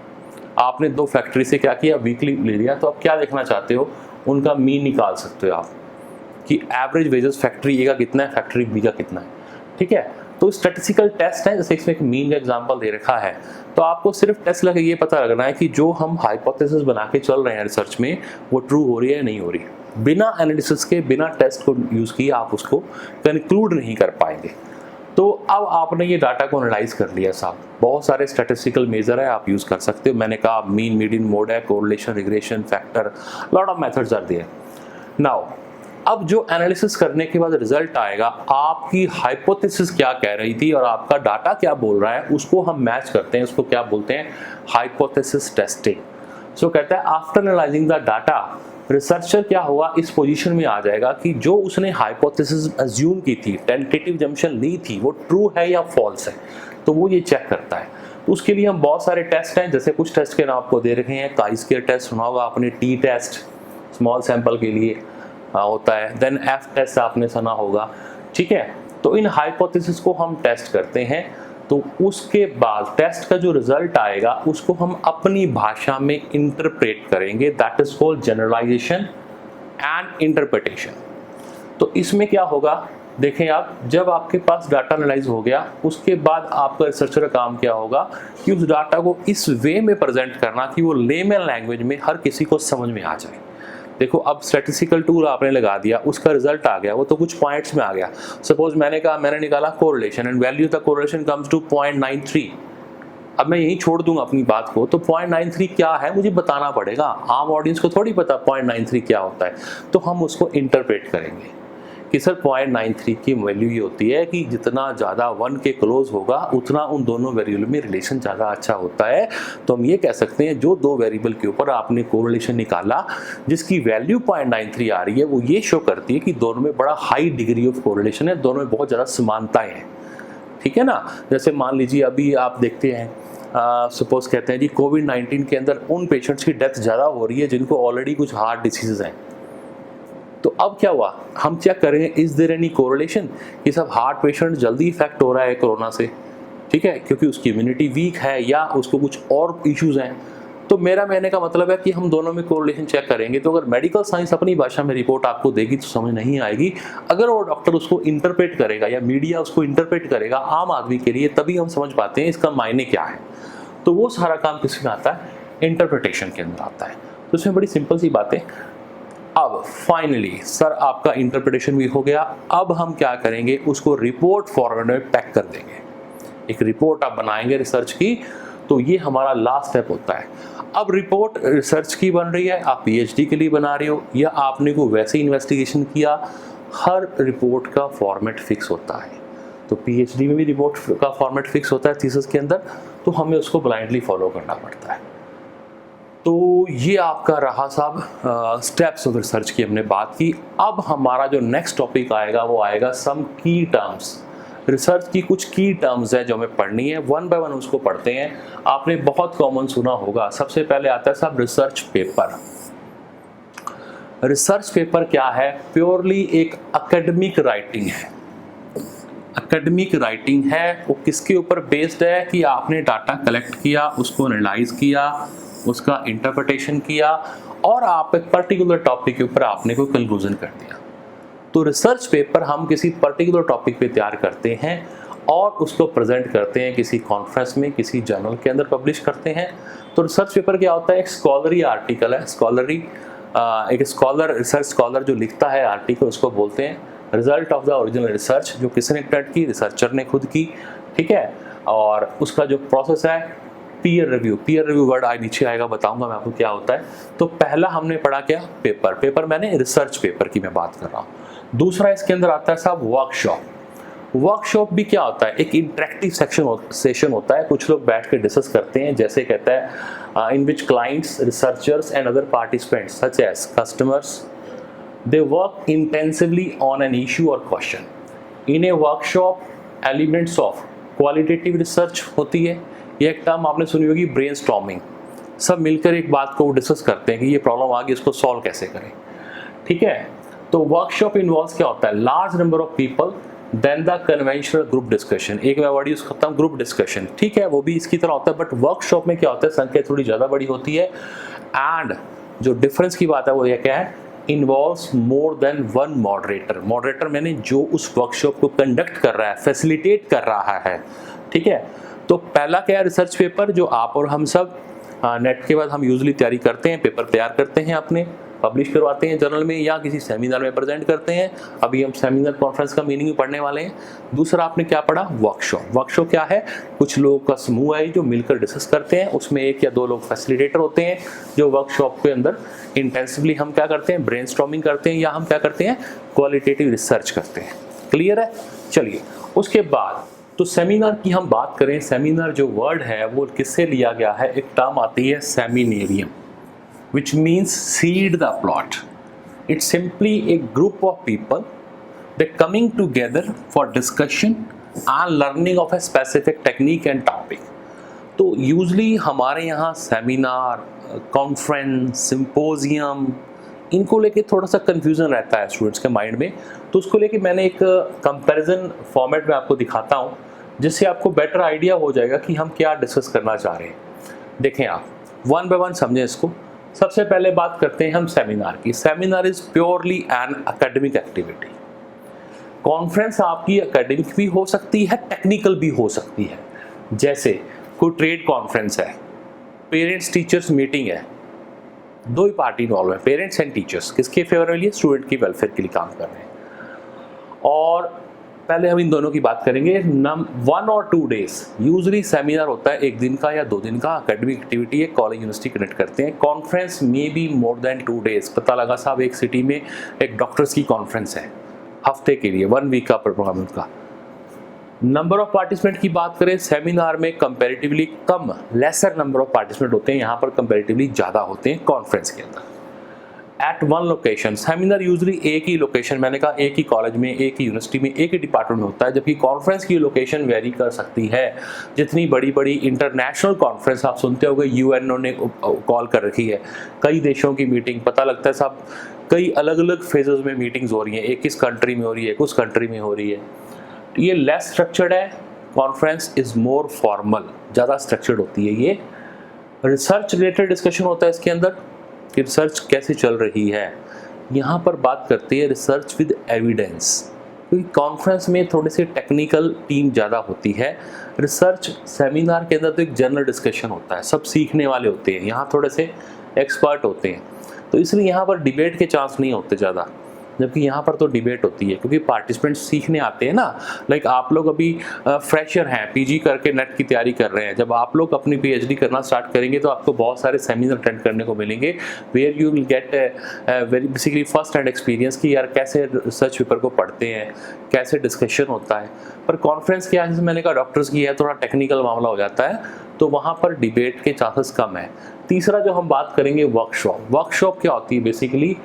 आपने 2 फैक्ट्री से क्या किया, वीकली ले लिया, तो आप क्या देखना चाहते हो, उनका मीन निकाल सकते हो आप कि एवरेज वेजेस फैक्ट्री ए का कितना है, फैक्ट्री बी का कितना है। ठीक है, तो स्टैटिस्टिकल टेस्ट है, जैसे इसमें एक मीन का एग्जांपल दे रखा है, तो आपको सिर्फ टेस्ट लगा ये पता लगना है कि जो हम हाइपोथेसिस बना के चल रहे हैं रिसर्च में वो ट्रू हो रही है या नहीं हो रही। बिना एनालिसिस के, बिना टेस्ट को यूज़ किए आप उसको कंक्लूड नहीं कर पाएंगे। तो अब आपने ये डाटा को एनालाइज कर लिया साहब, बहुत सारे स्टैटिस्टिकल मेजर है आप यूज़ कर सकते हो। मैंने कहा मीन, मीडियन, मोड है, correlation, regression, factor, lot of methods are there. Now अब जो एनालिसिस करने के बाद रिजल्ट आएगा, आपकी हाइपोथेसिस क्या कह रही थी और आपका डाटा क्या बोल रहा है, उसको हम मैच करते हैं। उसको क्या बोलते हैं? Hypothesis testing. सो कहता है after analysing the data, researcher क्या हुआ, इस पोजीशन में आ जाएगा कि जो उसने हाइपोथेसिस अज्यूम की थी, टेंटेटिव जम्पशन ली थी, वो ट्रू है या फॉल्स है, तो वो ये चेक करता है। तो उसके लिए हम बहुत सारे टेस्ट हैं, जैसे कुछ टेस्ट के नाम आपको दे रखे हैं। काई स्क्वायर टेस्ट सुना होगा आपने, टी टेस्ट स्मॉल सैंपल के लिए होता है, देन एफ टेस्ट आपने सुना होगा, ठीक है। तो इन हाइपोथेसिस को हम टेस्ट करते हैं, तो उसके बाद टेस्ट का जो रिजल्ट आएगा उसको हम अपनी भाषा में इंटरप्रेट करेंगे, that is called generalisation and interpretation. तो इसमें क्या होगा, देखें आप, जब आपके पास डाटा एनालाइज हो गया, उसके बाद आपका रिसर्चर का काम क्या होगा कि उस डाटा को इस वे में प्रेजेंट करना कि वो लेमन लैंग्वेज में हर किसी को समझ में आ जाए। देखो अब स्टैटिस्टिकल टूल आपने लगा दिया, उसका रिजल्ट आ गया, वो तो कुछ पॉइंट्स में आ गया। सपोज मैंने निकाला correlation and value the correlation comes to 0.93। अब मैं यही छोड़ दूंगा अपनी बात को, तो 0.93 क्या है मुझे बताना पड़ेगा, आम ऑडियंस को थोड़ी पता 0.93 क्या होता है। तो हम उसको इंटरप्रेट करेंगे कि सर 0.93 की वैल्यू ये होती है कि जितना ज़्यादा 1 के क्लोज होगा उतना उन दोनों वेरिएबल में रिलेशन ज़्यादा अच्छा होता है। तो हम ये कह सकते हैं जो दो वेरिएबल के ऊपर आपने कोरिलेशन निकाला जिसकी वैल्यू 0.93 आ रही है, वो ये शो करती है कि दोनों में बड़ा हाई डिग्री ऑफ कोरिलेशन है, दोनों में बहुत ज़्यादा समानताएं हैं, ठीक है ना। जैसे मान लीजिए अभी आप देखते हैं, सपोज कहते हैं जी कोविड-19 के अंदर उन पेशेंट्स की डेथ ज़्यादा हो रही है जिनको ऑलरेडी कुछ हार्ट डिसीज़ हैं। तो अब क्या हुआ, हम चेक करेंगे इज देयर एनी कोरिलेशन कि सब हार्ट पेशेंट जल्दी इफेक्ट हो रहा है कोरोना से, ठीक है, क्योंकि उसकी इम्यूनिटी वीक है या उसको कुछ और इश्यूज हैं। तो मेरा कहने का मतलब है कि हम दोनों में कोरिलेशन चेक करेंगे। तो अगर मेडिकल साइंस अपनी भाषा में रिपोर्ट आपको देगी तो समझ नहीं आएगी, अगर वो डॉक्टर उसको इंटरप्रेट करेगा या मीडिया उसको इंटरप्रेट करेगा आम आदमी के लिए, तभी हम समझ पाते हैं इसका मायने क्या है। तो वो सारा काम किस में आता है, इंटरप्रिटेशन के अंदर आता है। तो इसमें बड़ी सिंपल सी बातें। अब फाइनली सर आपका इंटरप्रिटेशन भी हो गया, अब हम क्या करेंगे, उसको रिपोर्ट फॉर्मेट में पैक कर देंगे। एक रिपोर्ट आप बनाएंगे रिसर्च की, तो ये हमारा लास्ट स्टेप होता है। अब रिपोर्ट रिसर्च की बन रही है, आप पीएचडी के लिए बना रहे हो या आपने को वैसे इन्वेस्टिगेशन किया, हर रिपोर्ट का फॉर्मेट फिक्स होता है। तो पीएचडी में भी रिपोर्ट का फॉर्मेट फिक्स होता है थीसिस के अंदर, तो हमें उसको ब्लाइंडली फॉलो करना पड़ता है। तो ये आपका रहा साहब स्टेप्स ऑफ रिसर्च की हमने बात की। अब हमारा जो नेक्स्ट टॉपिक आएगा वो आएगा सम की टर्म्स। रिसर्च की कुछ की टर्म्स है जो हमें पढ़नी है, वन बाय वन उसको पढ़ते हैं। आपने बहुत कॉमन सुना होगा, सबसे पहले आता है साहब रिसर्च पेपर। रिसर्च पेपर क्या है, प्योरली एक एकेडमिक राइटिंग है। एकेडमिक राइटिंग है, वो किसके ऊपर बेस्ड है कि आपने डाटा कलेक्ट किया, उसको एनालाइज किया, उसका इंटरप्रिटेशन किया और आप एक पर्टिकुलर टॉपिक के ऊपर आपने कोई कंक्लूजन कर दिया। तो रिसर्च पेपर हम किसी पर्टिकुलर टॉपिक पे तैयार करते हैं और उसको प्रेजेंट करते हैं किसी कॉन्फ्रेंस में, किसी जर्नल के अंदर पब्लिश करते हैं। तो रिसर्च पेपर क्या होता है, एक स्कॉलरी आर्टिकल है। स्कॉलरी एक स्कॉलर, रिसर्च स्कॉलर जो लिखता है आर्टिकल, उसको बोलते हैं result of the original research, जो किसने कंडक्ट की, रिसर्चर ने खुद की, ठीक है। और उसका जो प्रोसेस है peer review, peer review word आज नीचे आएगा, बताऊंगा मैं आपको क्या होता है। तो पहला हमने पढ़ा क्या, पेपर। पेपर मैंने रिसर्च पेपर की मैं बात कर रहा हूँ। दूसरा इसके अंदर आता है साहब वर्कशॉप। वर्कशॉप भी क्या होता है, एक इंटरेक्टिव सेशन होता है, कुछ लोग बैठ के डिस्कस करते हैं, जैसे कहता है in which clients, researchers and other participants such as customers they work intensively on an issue और question. In a workshop elements of qualitative research होती है। ये एक टर्म आपने सुनी होगी ब्रेनस्टॉर्मिंग, सब मिलकर एक बात को डिस्कस करते हैं कि ये प्रॉब्लम आ गई, इसको सॉल्व कैसे करें, ठीक है। तो वर्कशॉप इन्वॉल्व क्या होता है, large number of people then the conventional group discussion. एक मैं वर्ड यूज करता हूँ ग्रुप डिस्कशन, ठीक है, वो भी इसकी तरह होता है, बट वर्कशॉप में क्या होता है, संख्या थोड़ी ज़्यादा बड़ी होती है। एंड जो डिफरेंस की बात है वो ये क्या है, involves more than one moderator. Moderator मैंने जो उस वर्कशॉप को कंडक्ट कर रहा है, फैसिलिटेट कर रहा है, ठीक है। तो पहला क्या है, रिसर्च पेपर, जो आप और हम सब नेट के बाद हम यूजली तैयारी करते हैं, पेपर तैयार करते हैं, अपने पब्लिश करवाते हैं जर्नल में या किसी सेमिनार में प्रेजेंट करते हैं। अभी हम सेमिनार कॉन्फ्रेंस का मीनिंग भी पढ़ने वाले हैं। दूसरा आपने क्या पढ़ा, वर्कशॉप। वर्कशॉप क्या है, कुछ लोगों का समूह है जो मिलकर डिस्कस करते हैं, उसमें 1 या 2 लोग फैसिलिटेटर होते हैं जो वर्कशॉप के अंदर इंटेंसिवली हम क्या करते हैं, ब्रेनस्टॉर्मिंग करते हैं या हम क्या करते हैं, क्वालिटेटिव रिसर्च करते हैं। क्लियर है। चलिए उसके बाद तो सेमिनार की हम बात करें, सेमिनार जो वर्ड है वो किससे लिया गया है, एक टर्म आती है सेमिनेरियम, which means seed the plot. It's simply a group of people that coming together for discussion and learning of a specific technique and topic. तो usually हमारे यहाँ सेमिनार, कॉन्फ्रेंस, सिंपोजियम, इनको लेके थोड़ा सा कंफ्यूजन रहता है स्टूडेंट्स के माइंड में। तो उसको लेके मैंने एक कंपैरिजन फॉर्मेट में आपको दिखाता हूँ, जिससे आपको बेटर आइडिया हो जाएगा कि हम क्या डिस्कस करना चाह रहे हैं। देखें आप, वन बाय वन समझें इसको। सबसे पहले बात करते हैं हम सेमिनार की। Seminar is purely an academic activity. Conference आपकी एकेडमिक भी हो सकती है, टेक्निकल भी हो सकती है। जैसे कोई ट्रेड कॉन्फ्रेंस है, पेरेंट्स टीचर्स मीटिंग है, 2 ही पार्टी इन्वॉल्व है, पेरेंट्स एंड टीचर्स, किसके फेवर के लिए, स्टूडेंट की वेलफेयर के लिए काम कर रहे हैं। और पहले हम इन दोनों की बात करेंगे। 1 और 2 डेज यूजली सेमिनार होता है, 1 दिन का या 2 दिन का एकेडमिक एक्टिविटी है, कॉलेज यूनिवर्सिटी कनेक्ट करते हैं। कॉन्फ्रेंस में बी मोर देन 2 डेज। पता लगा साहब एक सिटी में एक डॉक्टर्स की कॉन्फ्रेंस है, हफ्ते के लिए 1 वीक का प्रोग्राम उनका। नंबर ऑफ पार्टिसिपेंट की बात करें, सेमिनार में comparatively come, laser number of participant होते हैं, यहाँ पर कंपैरेटिवली ज़्यादा होते हैं कॉन्फ्रेंस के अंदर। At one location, seminar usually एक ही लोकेशन, मैंने कहा एक ही कॉलेज में, एक ही यूनिवर्सिटी में, एक ही डिपार्टमेंट में होता है, जबकि कॉन्फ्रेंस की लोकेशन वेरी कर सकती है। जितनी बड़ी बड़ी इंटरनेशनल कॉन्फ्रेंस आप सुनते होंगे, यूएनओ ने कॉल कर रखी है, कई देशों की मीटिंग, पता लगता है साहब कई अलग अलग फेजेस में मीटिंग्स हो रही हैं, एक किस कंट्री में हो रही है, कुछ कंट्री में हो रही है। ये लेस स्ट्रक्चर्ड है, कॉन्फ्रेंस इज मोर फॉर्मल, ज़्यादा स्ट्रक्चर्ड होती है। ये रिसर्च रिलेटेड डिस्कशन होता है इसके अंदर कि रिसर्च कैसे चल रही है। यहाँ पर बात करते हैं रिसर्च विद एविडेंस, क्योंकि कॉन्फ्रेंस में थोड़ी सी टेक्निकल टीम ज़्यादा होती है। रिसर्च सेमिनार के अंदर तो एक जनरल डिस्कशन होता है, सब सीखने वाले होते हैं, यहाँ थोड़े से एक्सपर्ट होते हैं, तो इसलिए यहाँ पर डिबेट के चांस नहीं होते ज़्यादा, जबकि यहाँ पर तो डिबेट होती है, क्योंकि पार्टिसिपेंट्स सीखने आते हैं ना। लाइक आप लोग अभी फ्रेशर हैं, पीजी करके नेट की तैयारी कर रहे हैं, जब आप लोग अपनी पीएचडी करना स्टार्ट करेंगे तो आपको बहुत सारे सेमिनार अटेंड करने को मिलेंगे, where you will get very basically first hand experience कि यार कैसे रिसर्च पेपर को पढ़ते हैं, कैसे डिस्कशन होता है। पर कॉन्फ्रेंस के जैसे मैंने कहा डॉक्टर्स की है, थोड़ा टेक्निकल मामला हो जाता है, तो वहाँ पर डिबेट के चांसेस कम है। तीसरा जो हम बात करेंगे वर्कशॉप। वर्कशॉप क्या होती है, बेसिकली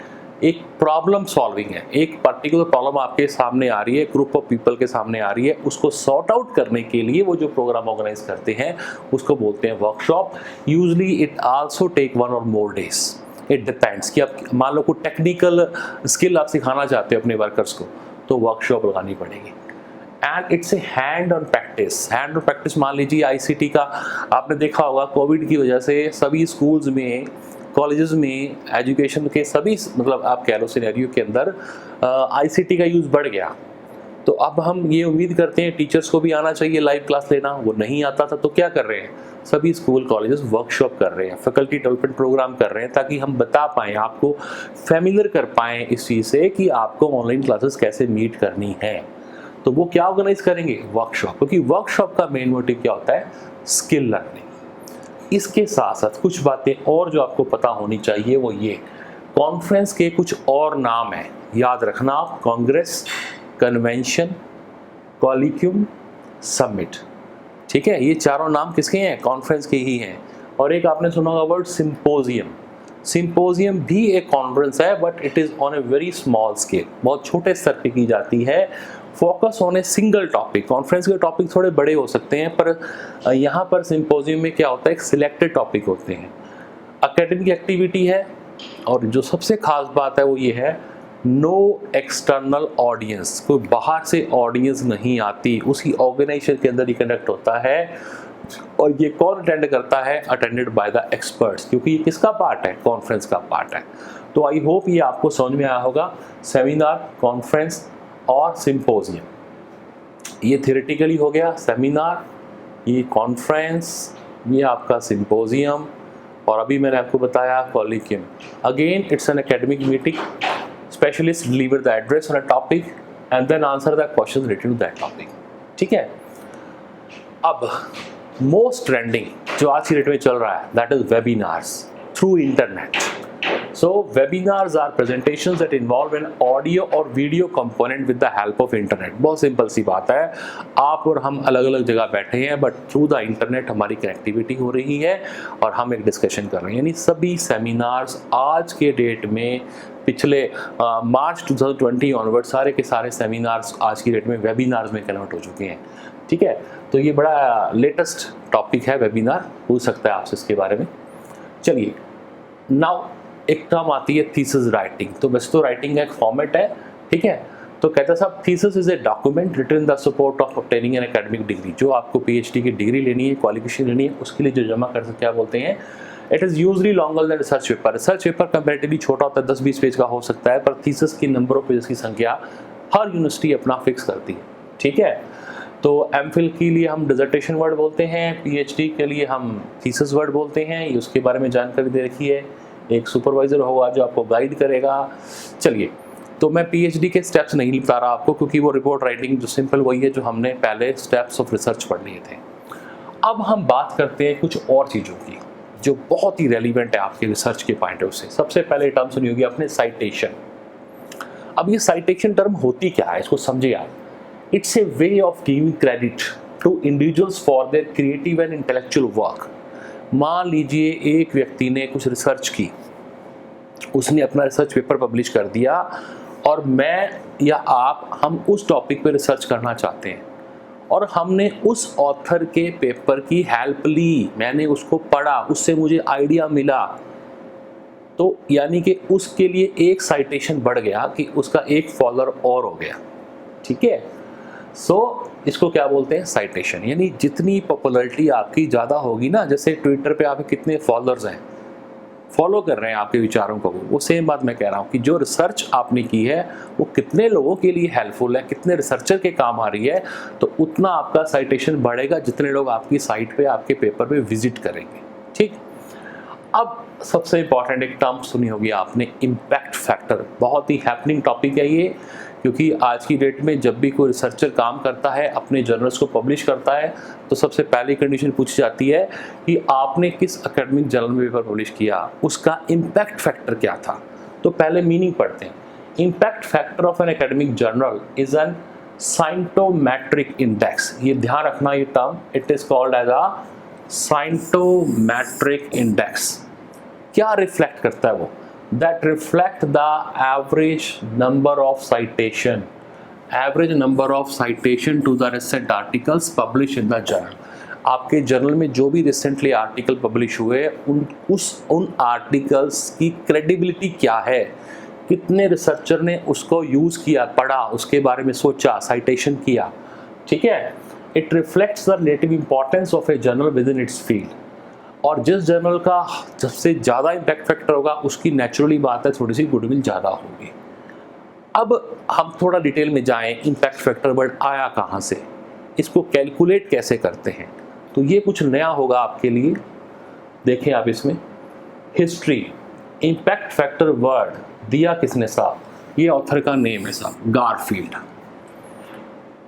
एक प्रॉब्लम सॉल्विंग है। एक पर्टिकुलर प्रॉब्लम आपके सामने आ रही है, ग्रुप ऑफ पीपल के सामने आ रही है, उसको सॉर्ट आउट करने के लिए वो जो प्रोग्राम ऑर्गेनाइज करते हैं उसको बोलते हैं workshop. Usually it also take 1 और मोर डेज, इट डिपेंड्स कि आप मान लो कोई टेक्निकल स्किल आप सिखाना चाहते हो अपने वर्कर्स को, तो वर्कशॉप लगानी पड़ेगी। And it's a hand on practice. Hand on practice मान लीजिए आईसीटी का आपने देखा होगा, कोविड की वजह से सभी स्कूल्स में, कॉलेजेस में, एजुकेशन के सभी मतलब आप कह लो सिनेरियो के अंदर आईसीटी का यूज़ बढ़ गया। तो अब हम ये उम्मीद करते हैं टीचर्स को भी आना चाहिए लाइव क्लास लेना, वो नहीं आता था तो क्या कर रहे हैं, सभी स्कूल कॉलेजेस वर्कशॉप कर रहे हैं, फैकल्टी डेवलपमेंट प्रोग्राम कर रहे हैं, ताकि हम बता पाएँ, आपको फैमिलियर कर पाएँ इस चीज़ से कि आपको ऑनलाइन क्लासेस कैसे मीट करनी है। तो वो क्या ऑर्गेनाइज करेंगे, वर्कशॉप, क्योंकि वर्कशॉप का मेन मोटिव क्या होता है, स्किल लर्निंग। इसके साथ साथ कुछ बातें और जो आपको पता होनी चाहिए वो ये, कॉन्फ्रेंस के कुछ और नाम हैं, याद रखना आप, कांग्रेस, कन्वेंशन, कॉलिक्यूम, समिट। ठीक है, ये चारों नाम किसके हैं, कॉन्फ्रेंस के ही हैं। और एक आपने सुना होगा वर्ड सिंपोजियम। सिंपोजियम भी एक कॉन्फ्रेंस है, but it is on a very small scale, बहुत छोटे स्तर पे की जाती है, focus on a single topic. Conference के टॉपिक थोड़े बड़े हो सकते हैं, पर यहाँ पर सिंपोजियम में क्या होता है, एक सिलेक्टेड टॉपिक होते हैं, एकेडमिक एक्टिविटी है। और जो सबसे खास बात है वो ये है, नो एक्सटर्नल ऑडियंस, कोई बाहर से ऑडियंस नहीं आती, उसी ऑर्गेनाइजेशन के अंदर ही कंडक्ट होता है। और ये कौन अटेंड करता है, अटेंडेड बाय द एक्सपर्ट्स, क्योंकि ये किसका पार्ट है, कॉन्फ्रेंस का पार्ट है। तो आई होप ये आपको समझ में आया होगा। सेमिनार, कॉन्फ्रेंस और सिंपोजियम, ये थियोरेटिकली हो गया। सेमिनार, ये कॉन्फ्रेंस, ये आपका सिंपोजियम, और अभी मैंने आपको बताया colloquium. Again it's an academic meeting, specialist deliver the address on a topic and then answer the question related to that topic. ठीक है, अब मोस्ट ट्रेंडिंग जो आज की डेट में चल रहा है that is webinars through internet. So webinars are presentations that involve an audio or video component with the help of internet। बहुत सिंपल सी बात है, आप और हम अलग अलग जगह बैठे हैं बट थ्रू द इंटरनेट हमारी कनेक्टिविटी हो रही है और हम एक डिस्कशन कर रहे हैं। यानी सभी सेमिनार्स आज के डेट में, पिछले मार्च 2020 ऑनवर्ड सारे के सारे सेमिनार्स आज की डेट में वेबिनार्स में कन्वर्ट हो चुके हैं। ठीक है, तो ये बड़ा लेटेस्ट टॉपिक है वेबिनार, पूछ सकता है आपसे इसके बारे में। चलिए, नाउ एक टर्म आती है थीसिस राइटिंग। तो वैसे तो राइटिंग का एक फॉर्मेट है, ठीक है। तो कहता है साहब thesis is a document written the support of obtaining an academic degree. जो आपको पीएचडी की डिग्री लेनी है, क्वालिफिकेशन लेनी है, उसके लिए जो जमा कर सकते क्या बोलते हैं, it is usually longer than research paper. Research paper comparatively छोटा होता है, 10-20 पेज का हो सकता है, पर थीसिस की नंबर ऑफ पेजेस की संख्या हर यूनिवर्सिटी अपना फिक्स करती है। ठीक है, तो एमफिल के लिए हम डिसर्टेशन वर्ड बोलते हैं, पीएचडी के लिए हम थीसिस वर्ड बोलते हैं। ये उसके बारे में जानकारी दे रखी है, एक सुपरवाइज़र होगा जो आपको गाइड करेगा। चलिए, तो मैं पीएचडी के स्टेप्स नहीं बता रहा आपको, क्योंकि वो रिपोर्ट राइटिंग जो सिंपल वही है जो हमने पहले स्टेप्स ऑफ रिसर्च पढ़ लिए थे। अब हम बात करते हैं कुछ और चीज़ों की जो बहुत ही रेलिवेंट है आपके रिसर्च के पॉइंट ऑफ व्यू से। सबसे पहले टर्म सुनी होगी आपने, साइटेशन। अब ये साइटेशन टर्म होती क्या है, इसको समझिए आप। It's a way of giving credit to individuals for their creative and intellectual work. मान लीजिए एक व्यक्ति ने कुछ रिसर्च की, उसने अपना रिसर्च पेपर पब्लिश कर दिया, और मैं या आप हम उस टॉपिक पे रिसर्च करना चाहते हैं और हमने उस ऑथर के पेपर की हेल्प ली, मैंने उसको पढ़ा, उससे मुझे आइडिया मिला, तो यानी कि उसके लिए एक साइटेशन बढ़ गया कि उसका एक फॉलोअर और हो गया। ठीक है, सो इसको क्या बोलते हैं, साइटेशन। यानी जितनी पॉपुलैरिटी आपकी ज़्यादा होगी ना, जैसे ट्विटर पे आपके कितने फॉलोअर्स हैं, फॉलो कर रहे हैं आपके विचारों को, वो सेम बात मैं कह रहा हूँ कि जो रिसर्च आपने की है वो कितने लोगों के लिए हेल्पफुल है, कितने रिसर्चर के काम आ रही है, तो उतना आपका साइटेशन बढ़ेगा जितने लोग आपकी साइट पे, आपके पेपर पे विजिट करेंगे। ठीक, अब सबसे इंपॉर्टेंट एक टर्म सुनी होगी आपने, इम्पैक्ट फैक्टर। बहुत ही हैपनिंग टॉपिक है ये, क्योंकि आज की डेट में जब भी कोई रिसर्चर काम करता है, अपने जर्नल्स को पब्लिश करता है, तो सबसे पहली कंडीशन पूछी जाती है कि आपने किस एकेडमिक जर्नल में पेपर पब्लिश किया, उसका इम्पैक्ट फैक्टर क्या था। तो पहले मीनिंग पढ़ते हैं। Impact factor of an academic journal is an scientometric index. ये ध्यान रखना, ये term, it is called as a scientometric index. क्या रिफ्लेक्ट करता है वो, that reflect the average number of citation to the recent articles published in the journal। आपके journal में जो भी रिसेंटली आर्टिकल पब्लिश हुए, उन आर्टिकल्स की क्रेडिबिलिटी क्या है, कितने रिसर्चर ने उसको यूज़ किया, पढ़ा, उसके बारे में सोचा, साइटेशन किया। ठीक है, it reflects the relative importance of A journal with in its field. और जिस जर्नल का सबसे ज़्यादा इम्पैक्ट फैक्टर होगा, उसकी नेचुरली बात है थोड़ी सी गुडविल ज़्यादा होगी। अब हम थोड़ा डिटेल में जाएं, इम्पैक्ट फैक्टर वर्ड आया कहाँ से, इसको कैलकुलेट कैसे करते हैं। तो ये कुछ नया होगा आपके लिए, देखें आप इसमें। हिस्ट्री, इम्पैक्ट फैक्टर वर्ड दिया किसने साहब, ये ऑथर का नेम है साहब, Garfield.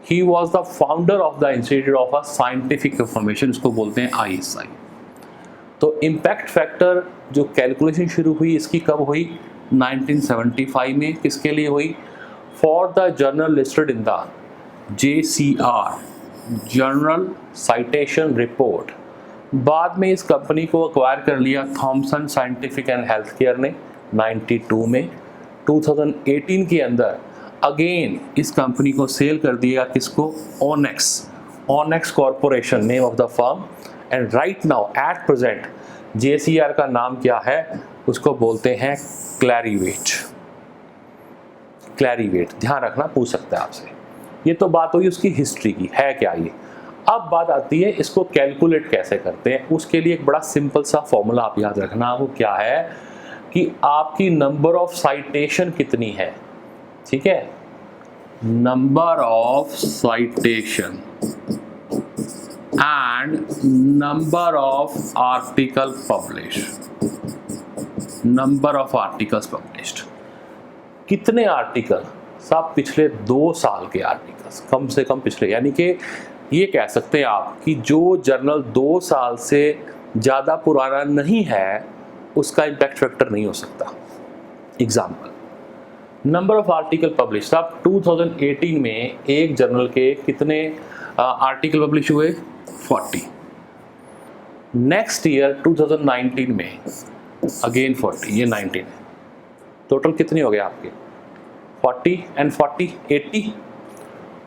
He was the founder of the institute of a scientific information, इसको बोलते हैं ISI। तो इम्पैक्ट फैक्टर जो कैलकुलेशन शुरू हुई, इसकी कब हुई, 1975 में। किसके लिए हुई, for the journal listed in the JCR, journal citation report. बाद में इस कंपनी को अक्वायर कर लिया Thomson scientific and health care ने 92 में। 2018 के अंदर अगेन इस कंपनी को सेल कर दिया, किसको, ओनेक्स corporation, name of the firm. And right now at present JCR का नाम क्या है, उसको बोलते हैं क्लैरीवेट। ध्यान रखना, पूछ सकता है आपसे। ये तो बात हुई उसकी हिस्ट्री की, है क्या ये। अब बात आती है इसको कैलकुलेट कैसे करते हैं। उसके लिए एक बड़ा सिंपल सा फॉर्मूला आप याद रखना, वो क्या है, कि आपकी नंबर ऑफ साइटेशन कितनी है, ठीक है, number of citation and number of article publish, number of articles published, कितने आर्टिकल साहब, पिछले 2 साल के आर्टिकल्स, कम से कम पिछले, यानी कि ये कह सकते हैं आप कि जो जर्नल 2 साल से ज़्यादा पुराना नहीं है उसका इम्पैक्ट फैक्टर नहीं हो सकता। Example, number of article publish, साहब 2018 में एक जर्नल के कितने आर्टिकल पब्लिश हुए, 40। नेक्स्ट ईयर 2019 में अगेन 40, ये 19 है, टोटल कितने हो गए आपके, 40 एंड 40 80,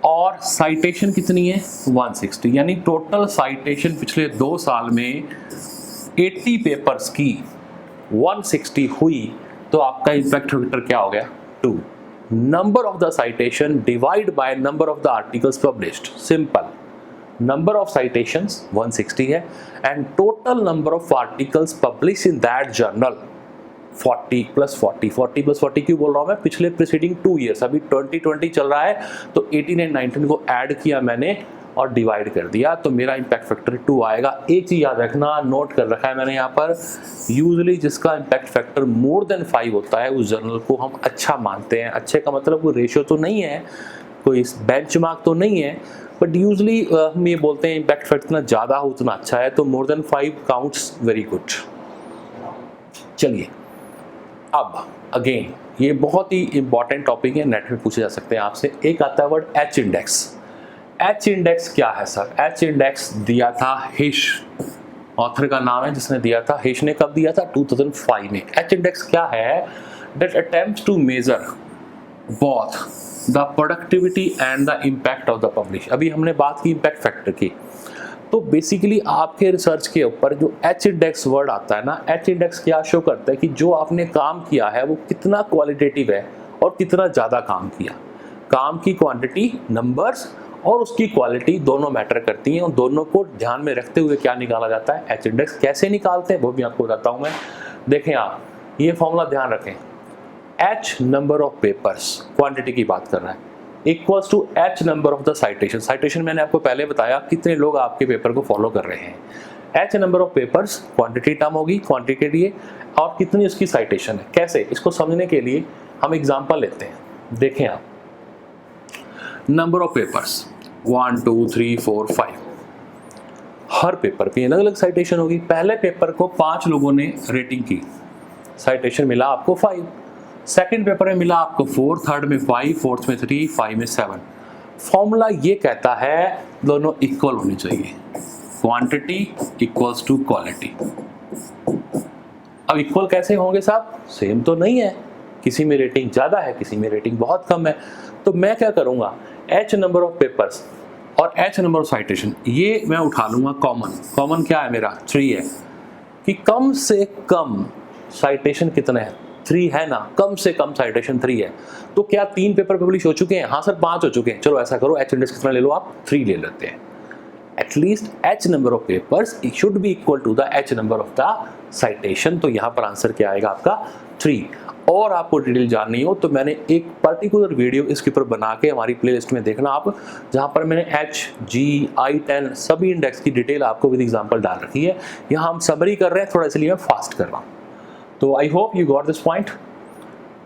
और साइटेशन कितनी है, 160, यानी टोटल साइटेशन पिछले 2 साल में 80 पेपर्स की 160 हुई, तो आपका इम्पैक्ट फैक्टर क्या हो गया, 2। Number of the citation divide by number of the articles published, simple, number of citations 160 है and total number of articles publish in that journal 40 + 40, 40 + 40 क्यों बोल रहा हूँ मैं, पिछले प्रीसीडिंग 2 ईयर्स, अभी 2020 चल रहा है तो 18 एंड 19 को ऐड किया मैंने और डिवाइड कर दिया, तो मेरा इम्पैक्ट फैक्टर 2 आएगा। एक चीज़ याद रखना, नोट कर रखा है मैंने यहाँ पर, यूजुअली जिसका इम्पैक्ट फैक्टर मोर देन 5 होता है उस जर्नल को हम अच्छा मानते हैं। अच्छे का मतलब कोई रेशियो तो नहीं है, कोई बेंचमार्क तो नहीं है, बट यूजुअली हम ये बोलते हैं इम्पैक्ट फैक्टर जितना ज़्यादा हो उतना अच्छा है, तो more than 5 counts very good. चलिए अब अगेन ये बहुत ही इंपॉर्टेंट टॉपिक है, नेट में पूछे जा सकते हैं आपसे। एक आता है word H index. H index क्या है सर? एच इंडेक्स दिया था हिश, ऑथर का नाम है जिसने दिया था, हिश ने कब दिया था, 2005 में। एच इंडेक्स क्या है? That attempts to measure both the productivity and the impact of the publish. अभी हमने बात की इम्पैक्ट फैक्टर की, तो बेसिकली आपके रिसर्च के ऊपर जो एच इंडेक्स वर्ड आता है ना, एच इंडेक्स क्या शो करता है कि जो आपने काम किया है वो कितना क्वालिटेटिव है और कितना ज़्यादा काम किया। काम की क्वांटिटी, नंबर्स और उसकी क्वालिटी दोनों मैटर करती हैं, और दोनों को ध्यान में रखते हुए क्या निकाला जाता है, एच इंडेक्स। कैसे निकालते हैं वो भी आपको बताता हूँ मैं। देखें आप, ये फॉर्मूला ध्यान रखें, H number of papers, quantity की बात कर रहा है, equals to H number of the citation. Citation मैंने आपको पहले बताया कितने लोग आपके पेपर को फॉलो कर रहे हैं। H number of papers quantity term होगी, क्वांटिटी के लिए, और कितनी उसकी साइटेशन है। कैसे? इसको समझने के लिए हम एग्जांपल लेते हैं। देखें आप, number of papers 1 2 3 4 5, her paper की अलग अलग साइटेशन होगी। पहले पेपर को 5 लोगों ने रेटिंग की, साइटेशन मिला आपको 5। सेकंड पेपर में मिला आपको 4, थर्ड में 5, फोर्थ में 3, 5 में 7। फॉर्मूला ये कहता है दोनों इक्वल होनी चाहिए, क्वांटिटी इक्वल्स टू क्वालिटी। अब इक्वल कैसे होंगे साहब? सेम तो नहीं है, किसी में रेटिंग ज़्यादा है, किसी में रेटिंग बहुत कम है। तो मैं क्या करूँगा, एच नंबर ऑफ पेपर्स और एच नंबर ऑफ साइटेशन, ये मैं उठा लूँगा कॉमन। कॉमन क्या है मेरा? 3 है, कि कम से कम साइटेशन कितना है, 3 है ना, कम से कम साइटेशन 3 है। तो क्या 3 पेपर पब्लिश हो चुके हैं? हाँ सर 5 हो चुके हैं। चलो ऐसा करो, एच इंडेक्स कितना ले लो आप, 3 ले लेते हैं। At least H number of papers should be equal to the H number of the citation. तो यहाँ पर आंसर क्या आएगा आपका? 3। और आपको डिटेल जाननी हो तो मैंने एक पर्टिकुलर वीडियो इसके ऊपर बना के हमारी प्लेलिस्ट में देखना आप, जहाँ पर मैंने एच, जी, I10 सभी इंडेक्स की डिटेल आपको विद एग्जांपल डाल रखी है। यहाँ हम समरी कर रहे हैं, थोड़ा इसलिए मैं फास्ट कर रहा हूँ। तो I hope you got this point.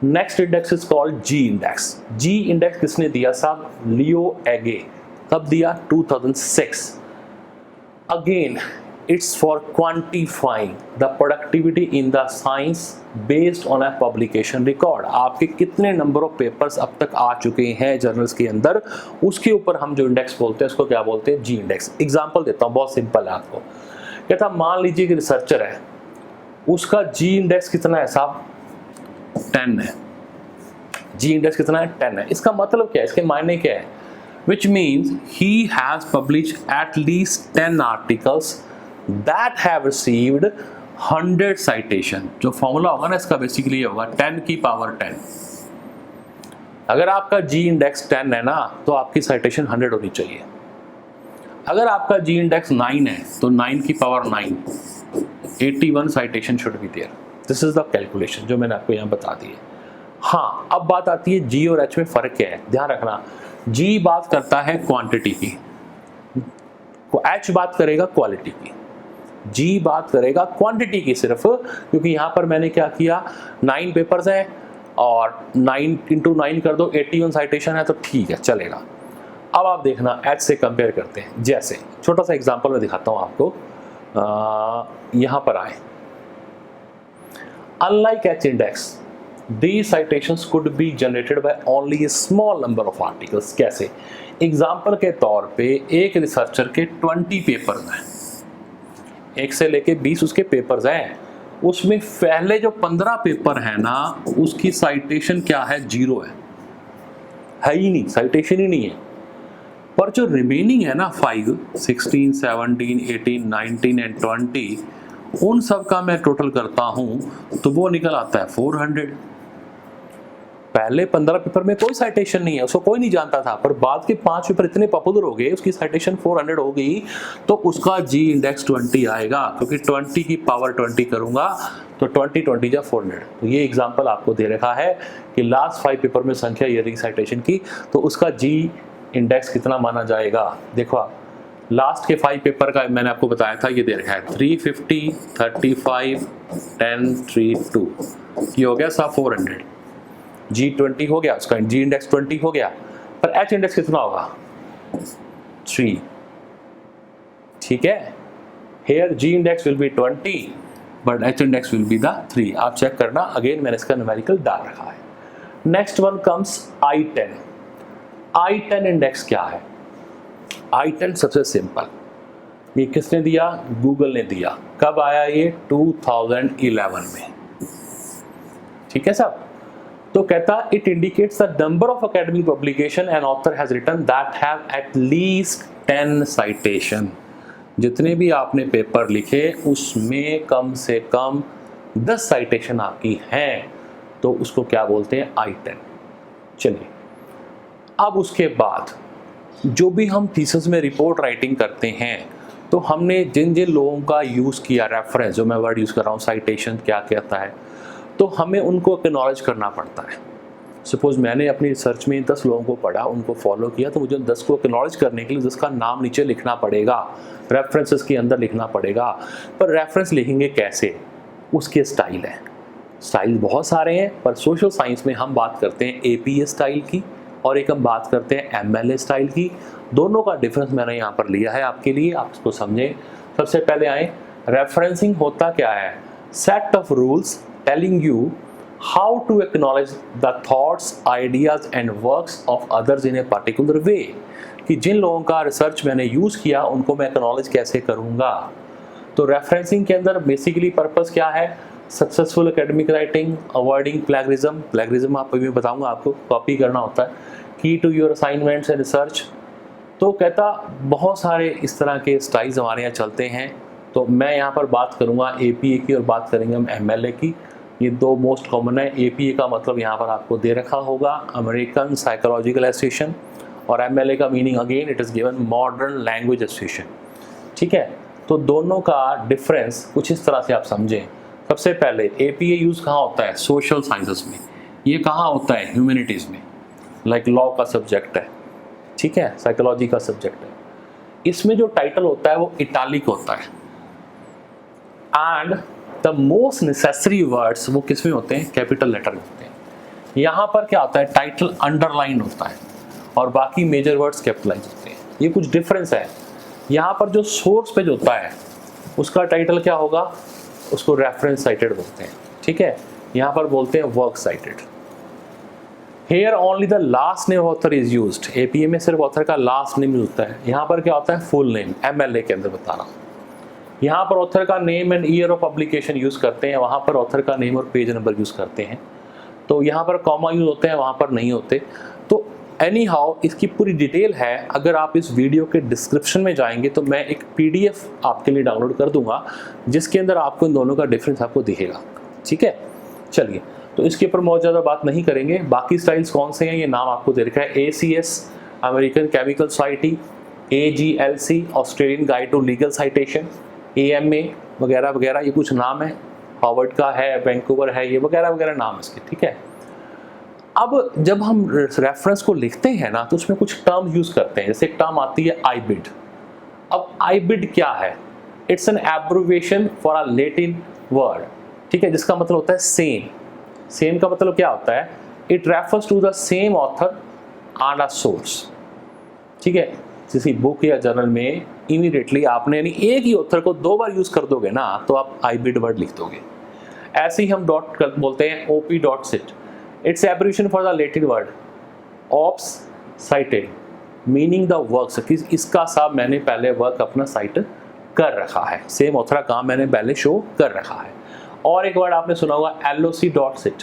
Next index is called G index. G index किसने दिया साहब? Leo Egghe. कब दिया? 2006। Again it's for quantifying the productivity in the science based on a publication record. आपके कितने नंबर ऑफ पेपर्स अब तक आ चुके हैं जर्नल्स के अंदर, उसके ऊपर हम जो इंडेक्स बोलते हैं उसको क्या बोलते हैं? जी इंडेक्स। एग्जाम्पल देता हूँ, बहुत सिंपल है आपको। कहता मान लीजिए कि रिसर्चर है, उसका जी इंडेक्स कितना है साहब? 10 है। जी इंडेक्स कितना है? 10 है। इसका मतलब क्या है, इसके मायने क्या है? Which means he has published at least 10 articles that have received 100 citation। जो फॉर्मूला होगा ना इसका बेसिकली ये होगा 10 की पावर 10। अगर आपका जी इंडेक्स 10 है ना, तो आपकी साइटेशन 100 होनी चाहिए। अगर आपका जी इंडेक्स 9 है तो 9 की power 9, 81 citation should be there। This is the calculation जो मैंने आपको यहाँ बता दी है। हाँ, अब बात आती है जी और एच में फ़र्क क्या है। ध्यान रखना, जी बात करता है क्वांटिटी की, एच बात करेगा क्वालिटी की। जी बात करेगा क्वांटिटी की सिर्फ, क्योंकि यहाँ पर मैंने क्या किया, 9 पेपर्स हैं और 9 × 9 कर दो, 81 साइटेशन है तो ठीक है, चलेगा। अब आप देखना एच से कंपेयर करते हैं। जैसे छोटा सा एग्जांपल मैं दिखाता हूँ आपको, यहाँ पर आए, unlike H index these citations could be generated by only a small number of articles। कैसे? एग्जाम्पल के तौर पे एक रिसर्चर के 20 पेपर्स हैं, 1 से लेके 20 उसके पेपर्स हैं, उसमें पहले जो 15 पेपर है ना, उसकी साइटेशन क्या है, 0 है ही नहीं, साइटेशन ही नहीं है। पर जो रिमेनिंग है ना 5, 16, 17, 18, 19 एंड 20, उन सब का मैं टोटल करता हूं तो वो निकल आता है 400। पहले 15 पेपर में कोई साइटेशन नहीं है, उसको कोई नहीं जानता था, पर बाद के 5 पेपर इतने पॉपुलर हो गए, उसकी साइटेशन 400 हो गई, तो उसका जी इंडेक्स 20 आएगा, क्योंकि 20 की पावर 20 करूंगा तो 20 जा 400। तो ये एग्जांपल आपको दे रखा है कि लास्ट 5 पेपर में संख्या ये रही साइटेशन की, तो उसका जी इंडेक्स कितना माना जाएगा। देखो लास्ट के 5 पेपर का मैंने आपको बताया था, ये दे रखा है 350, 35, 10, 3, 2, ये हो गया सा 400। जी 20 हो गया, उसका जी इंडेक्स 20 हो गया, पर एच इंडेक्स कितना होगा, 3। ठीक है, here G index will be 20 but H index will be the 3। आप चेक करना, अगेन मैंने इसका न्यूमेरिकल डाल रखा है। Next one comes I10। I10 index क्या है? I10 सबसे सिंपल, ये किसने दिया, गूगल ने दिया। कब आया ये, 2011 में। ठीक है साहब, तो कहता it indicates the number of academic publication an author has written that have at least 10 citation. जितने भी आपने पेपर लिखे उसमें कम से कम 10 साइटेशन आपकी हैं, तो उसको क्या बोलते हैं, I10। चलिए, अब उसके बाद जो भी हम थीसिस में रिपोर्ट राइटिंग करते हैं, तो हमने जिन जिन लोगों का यूज़ किया, रेफरेंस जो मैं वर्ड यूज़ कर रहा हूँ, साइटेशन क्या कहता है, तो हमें उनको एक्नॉलेज करना पड़ता है। सपोज मैंने अपनी रिसर्च में 10 लोगों को पढ़ा, उनको फॉलो किया, तो मुझे 10 को एक्नॉलेज करने के लिए 10 का नाम नीचे लिखना पड़ेगा, रेफरेंसेस के अंदर लिखना पड़ेगा। पर रेफरेंस लिखेंगे कैसे, उसके स्टाइल है। स्टाइल बहुत सारे हैं, पर सोशल साइंस में हम बात करते हैं APA स्टाइल की और एक हम बात करते हैं MLA स्टाइल की। दोनों का डिफरेंस मैंने यहाँ पर लिया है आपके लिए, आप इसको समझें। सबसे पहले आए, रेफरेंसिंग होता क्या है, set of rules telling you how to acknowledge the thoughts, ideas and works of others in a particular way। कि जिन लोगों का रिसर्च मैंने यूज़ किया उनको मैं एक्नॉलेज कैसे करूँगा। तो रेफरेंसिंग के अंदर बेसिकली पर्पस क्या है, successful academic writing, avoiding plagiarism. Plagiarism आप भी बताऊँगा, आपको कॉपी करना होता है। Key to your assignments and research. तो कहता बहुत सारे इस तरह के स्टाइल्स हमारे यहाँ चलते हैं। तो मैं यहाँ पर बात करूँगा APA की और बात करेंगे हम MLA की। ये 2 मोस्ट कॉमन है। APA का मतलब यहाँ पर आपको दे रखा होगा, अमेरिकन साइकोलॉजिकल एसोसिएशन, और MLA का meaning again it is given modern language association. ठीक है, तो दोनों का डिफरेंस कुछ इस तरह से आप समझें। सबसे पहले APA यूज़ कहाँ होता है, सोशल साइंसेस में। ये कहाँ होता है, ह्यूमैनिटीज़ में, लाइक लॉ का सब्जेक्ट है। ठीक है, साइकोलॉजी का सब्जेक्ट है। इसमें जो टाइटल होता है वो इटालिक होता है, and the most necessary words वो किस में होते हैं, कैपिटल लेटर में होते हैं। यहाँ पर क्या होता है, टाइटल अंडरलाइन होता है और बाकी मेजर वर्ड्स कैपिटलाइज होते हैं। ये कुछ डिफरेंस है। यहाँ पर जो सोर्स पेज होता है उसका टाइटल क्या होगा, उसको रेफरेंस साइटेड बोलते हैं। ठीक है, यहाँ पर बोलते हैं work cited. Here only the last name author is used. APA में सिर्फ ऑथर का लास्ट नेम यूज होता है। यहाँ पर क्या होता है, फुल नेम। MLA के अंदर बता रहा हूँ, यहाँ पर ऑथर का name and year of publication use करते हैं, वहाँ पर ऑथर का नेम और पेज नंबर यूज़ करते हैं। तो यहाँ पर कॉमा यूज़ होते हैं, वहाँ पर नहीं होते। तो एनी हाउ इसकी पूरी डिटेल है। अगर आप इस वीडियो के डिस्क्रिप्शन में जाएंगे तो मैं एक PDF आपके लिए डाउनलोड कर दूंगा, जिसके अंदर आपको इन दोनों का डिफरेंस आपको दिखेगा। ठीक है, चलिए, तो इसके ऊपर बहुत ज़्यादा बात नहीं करेंगे। बाकी स्टाइल्स कौन से हैं, ये नाम आपको दे रखा है। ACS American chemical society, AGLC Australian guide to legal citation, AMA वगैरह वगैरह, ये कुछ नाम है। हार्वर्ड का है, वैंकूवर है, ये वगैरह वगैरह नाम इसके, ठीक है। अब जब हम रेफरेंस को लिखते हैं ना तो उसमें कुछ टर्म यूज करते हैं, जैसे एक टर्म आती है आईबिड। अब आईबिड क्या है? It's an abbreviation for a Latin word, ठीक है, जिसका मतलब होता है सेम। सेम का मतलब क्या होता है? It refers to the same author and a source, ठीक है। किसी बुक या जर्नल में इमीडिएटली आपने यानी एक ही ऑथर को 2 बार यूज कर दोगे ना तो आप आईबिड वर्ड लिख दोगे। ऐसे ही हम डॉट बोलते हैं op dot cit, it's abbreviation for the Latin word ops cited, meaning the work, इसका सब मैंने पहले वर्क अपना साइट कर रखा है, सेम ऑथर का काम मैंने पहले शो कर रखा है। और एक वर्ड आपने सुना होगा एलओसी डॉट सिट,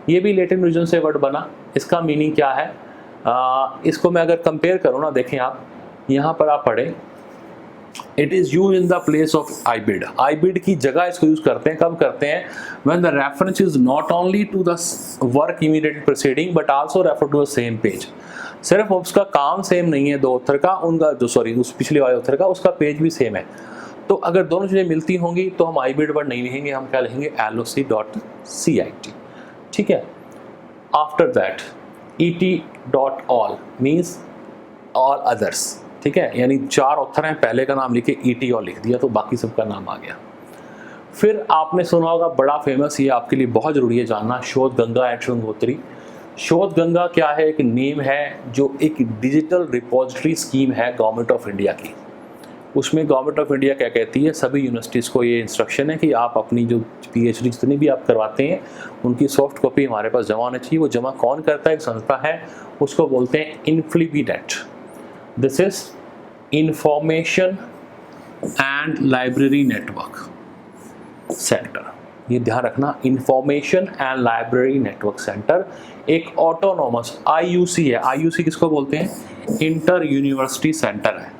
ये भी लैटिन रीजन से वर्ड बना। इसका मीनिंग क्या है? इसको मैं अगर कंपेयर करूँ ना, देखें आप यहाँ पर आप पढ़ें, it is use in the place of ibid. Ibid की जगह इसको यूज करते हैं, कब करते हैं? When the reference is not only to the work immediately preceding but also refer to the same page. सिर्फ उसका काम सेम नहीं है दो ऑथर का, उनका जो सॉरी उस पिछले वाले ऑथर का, उसका पेज भी सेम है। तो अगर दोनों चीजें मिलती होंगी तो हम आईबिड वर्ड नहीं लिखेंगे, हम क्या लिखेंगे? loc.cit, ठीक है। After that et.all means all others, ठीक है, यानी 4 ऑथर हैं, पहले का नाम लिखे et और लिख दिया तो बाकी सबका नाम आ गया। फिर आपने सुना होगा बड़ा फेमस, ये आपके लिए बहुत जरूरी है जानना, शोध गंगा एट गंगोत्री। शोध गंगा क्या है? एक नेम है जो एक डिजिटल रिपोजिटरी स्कीम है गवर्नमेंट ऑफ इंडिया की। उसमें गवर्नमेंट ऑफ इंडिया क्या कहती है, सभी यूनिवर्सिटीज़ को ये इंस्ट्रक्शन है कि आप अपनी जो पीएचडी जितनी भी आप करवाते हैं उनकी सॉफ्ट कॉपी हमारे पास जमा होनी चाहिए। वो जमा कौन करता है? एक संस्था है, उसको बोलते हैं INFLIBNET. This is information and library network centre, ये ध्यान रखना, information and library network centre एक ऑटोनॉमस आईयूसी है। आईयूसी किसको बोलते हैं? इंटर यूनिवर्सिटी सेंटर है।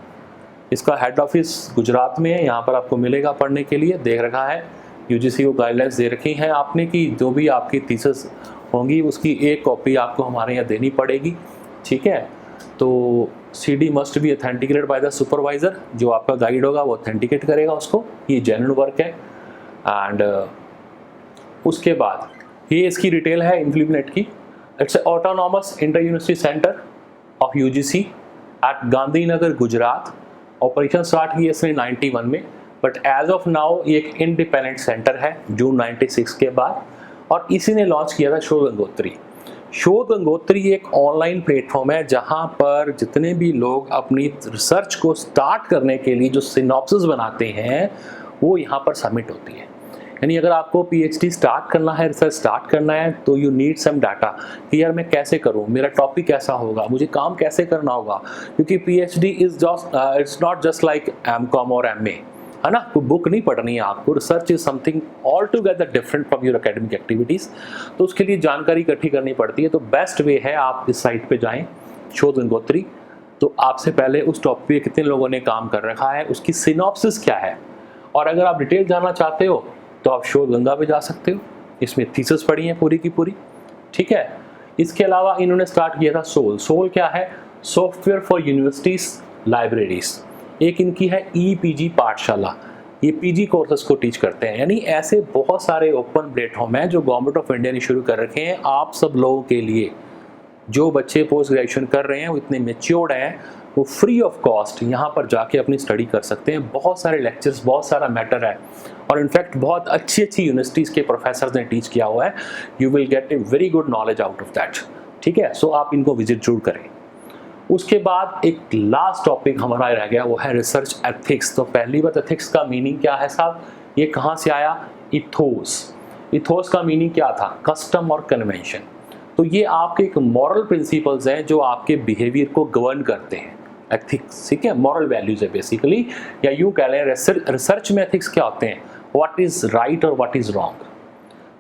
इसका हेड ऑफिस गुजरात में है, यहाँ पर आपको मिलेगा पढ़ने के लिए, देख रखा है यूजीसी को गाइडलाइंस दे रखी हैं आपने कि जो भी आपकी थीसिस होंगी उसकी एक कॉपी आपको हमारे यहाँ देनी पड़ेगी, ठीक है। तो CD must be authenticated by the supervisor, जो आपका गाइड होगा वो ऑथेंटिकेट करेगा उसको, ये जेन्युइन वर्क है। एंड उसके बाद ये इसकी डिटेल है इन्फ्लीबीनेट की। It's autonomous inter university centre of UGC at Gandhinagar Gujarat. Operation start किया इसने 91 में, बट एज ऑफ नाउ ये एक इंडिपेंडेंट सेंटर है जून 96 के बाद, और इसी ने लॉन्च किया था शोध गंगोत्री। शोध गंगोत्री एक ऑनलाइन प्लेटफॉर्म है जहां पर जितने भी लोग अपनी रिसर्च को स्टार्ट करने के लिए जो सिनॉप्सिस बनाते हैं वो यहाँ पर सबमिट होती है। यानी अगर आपको पीएचडी स्टार्ट करना है, रिसर्च स्टार्ट करना है, तो यू नीड सम डाटा कि यार मैं कैसे करूं, मेरा टॉपिक कैसा होगा, मुझे काम कैसे करना होगा, क्योंकि PhD is just it's not just like MCom और एमए, है ना। कोई बुक नहीं पढ़नी है आपको, research is something all together different from your academic activities. तो उसके लिए जानकारी इकट्ठी करनी पड़ती है। तो बेस्ट वे है आप इस साइट पे जाएं, शोध गंगोत्री। तो आपसे पहले उस टॉपिक पे कितने लोगों ने काम कर रखा है, उसकी सिनॉप्सिस क्या है, और अगर आप डिटेल जानना चाहते हो तो आप शोध गंगा पे जा सकते हो, इसमें थीसिस पढ़ी है पूरी की पूरी, ठीक है। इसके अलावा इन्होंने स्टार्ट किया था सोल। सोल क्या है? Software for universities libraries. एक इनकी है ईपीजी पाठशाला, ये पीजी कोर्सेज को टीच करते हैं। यानी ऐसे बहुत सारे ओपन प्लेटफॉर्म हैं जो गवर्नमेंट ऑफ इंडिया ने शुरू कर रखे हैं आप सब लोगों के लिए। जो बच्चे पोस्ट ग्रेजुएशन कर रहे हैं वो इतने मेच्योर्ड हैं, वो फ्री ऑफ कॉस्ट यहाँ पर जाके अपनी स्टडी कर सकते हैं। बहुत सारे लेक्चर्स, बहुत सारा मैटर है, और इनफैक्ट बहुत अच्छी अच्छी यूनिवर्सिटीज़ के प्रोफेसर्स ने टीच किया हुआ है। You will gate a very good knowledge out of that, ठीक है। सो आप इनको विजिट जरूर करें। उसके बाद एक लास्ट टॉपिक हमारा रह गया, वो है रिसर्च एथिक्स। तो पहली बात, एथिक्स का मीनिंग क्या है साहब, ये कहाँ से आया? इथोस। इथोस का मीनिंग क्या था? कस्टम और कन्वेंशन। तो ये आपके एक मॉरल प्रिंसिपल्स हैं जो आपके बिहेवियर को गवर्न करते हैं। एथिक्स, ठीक है, मॉरल वैल्यूज है बेसिकली, या यूँ कह लें रिसर्च में एथिक्स क्या होते हैं? व्हाट इज राइट और what is wrong.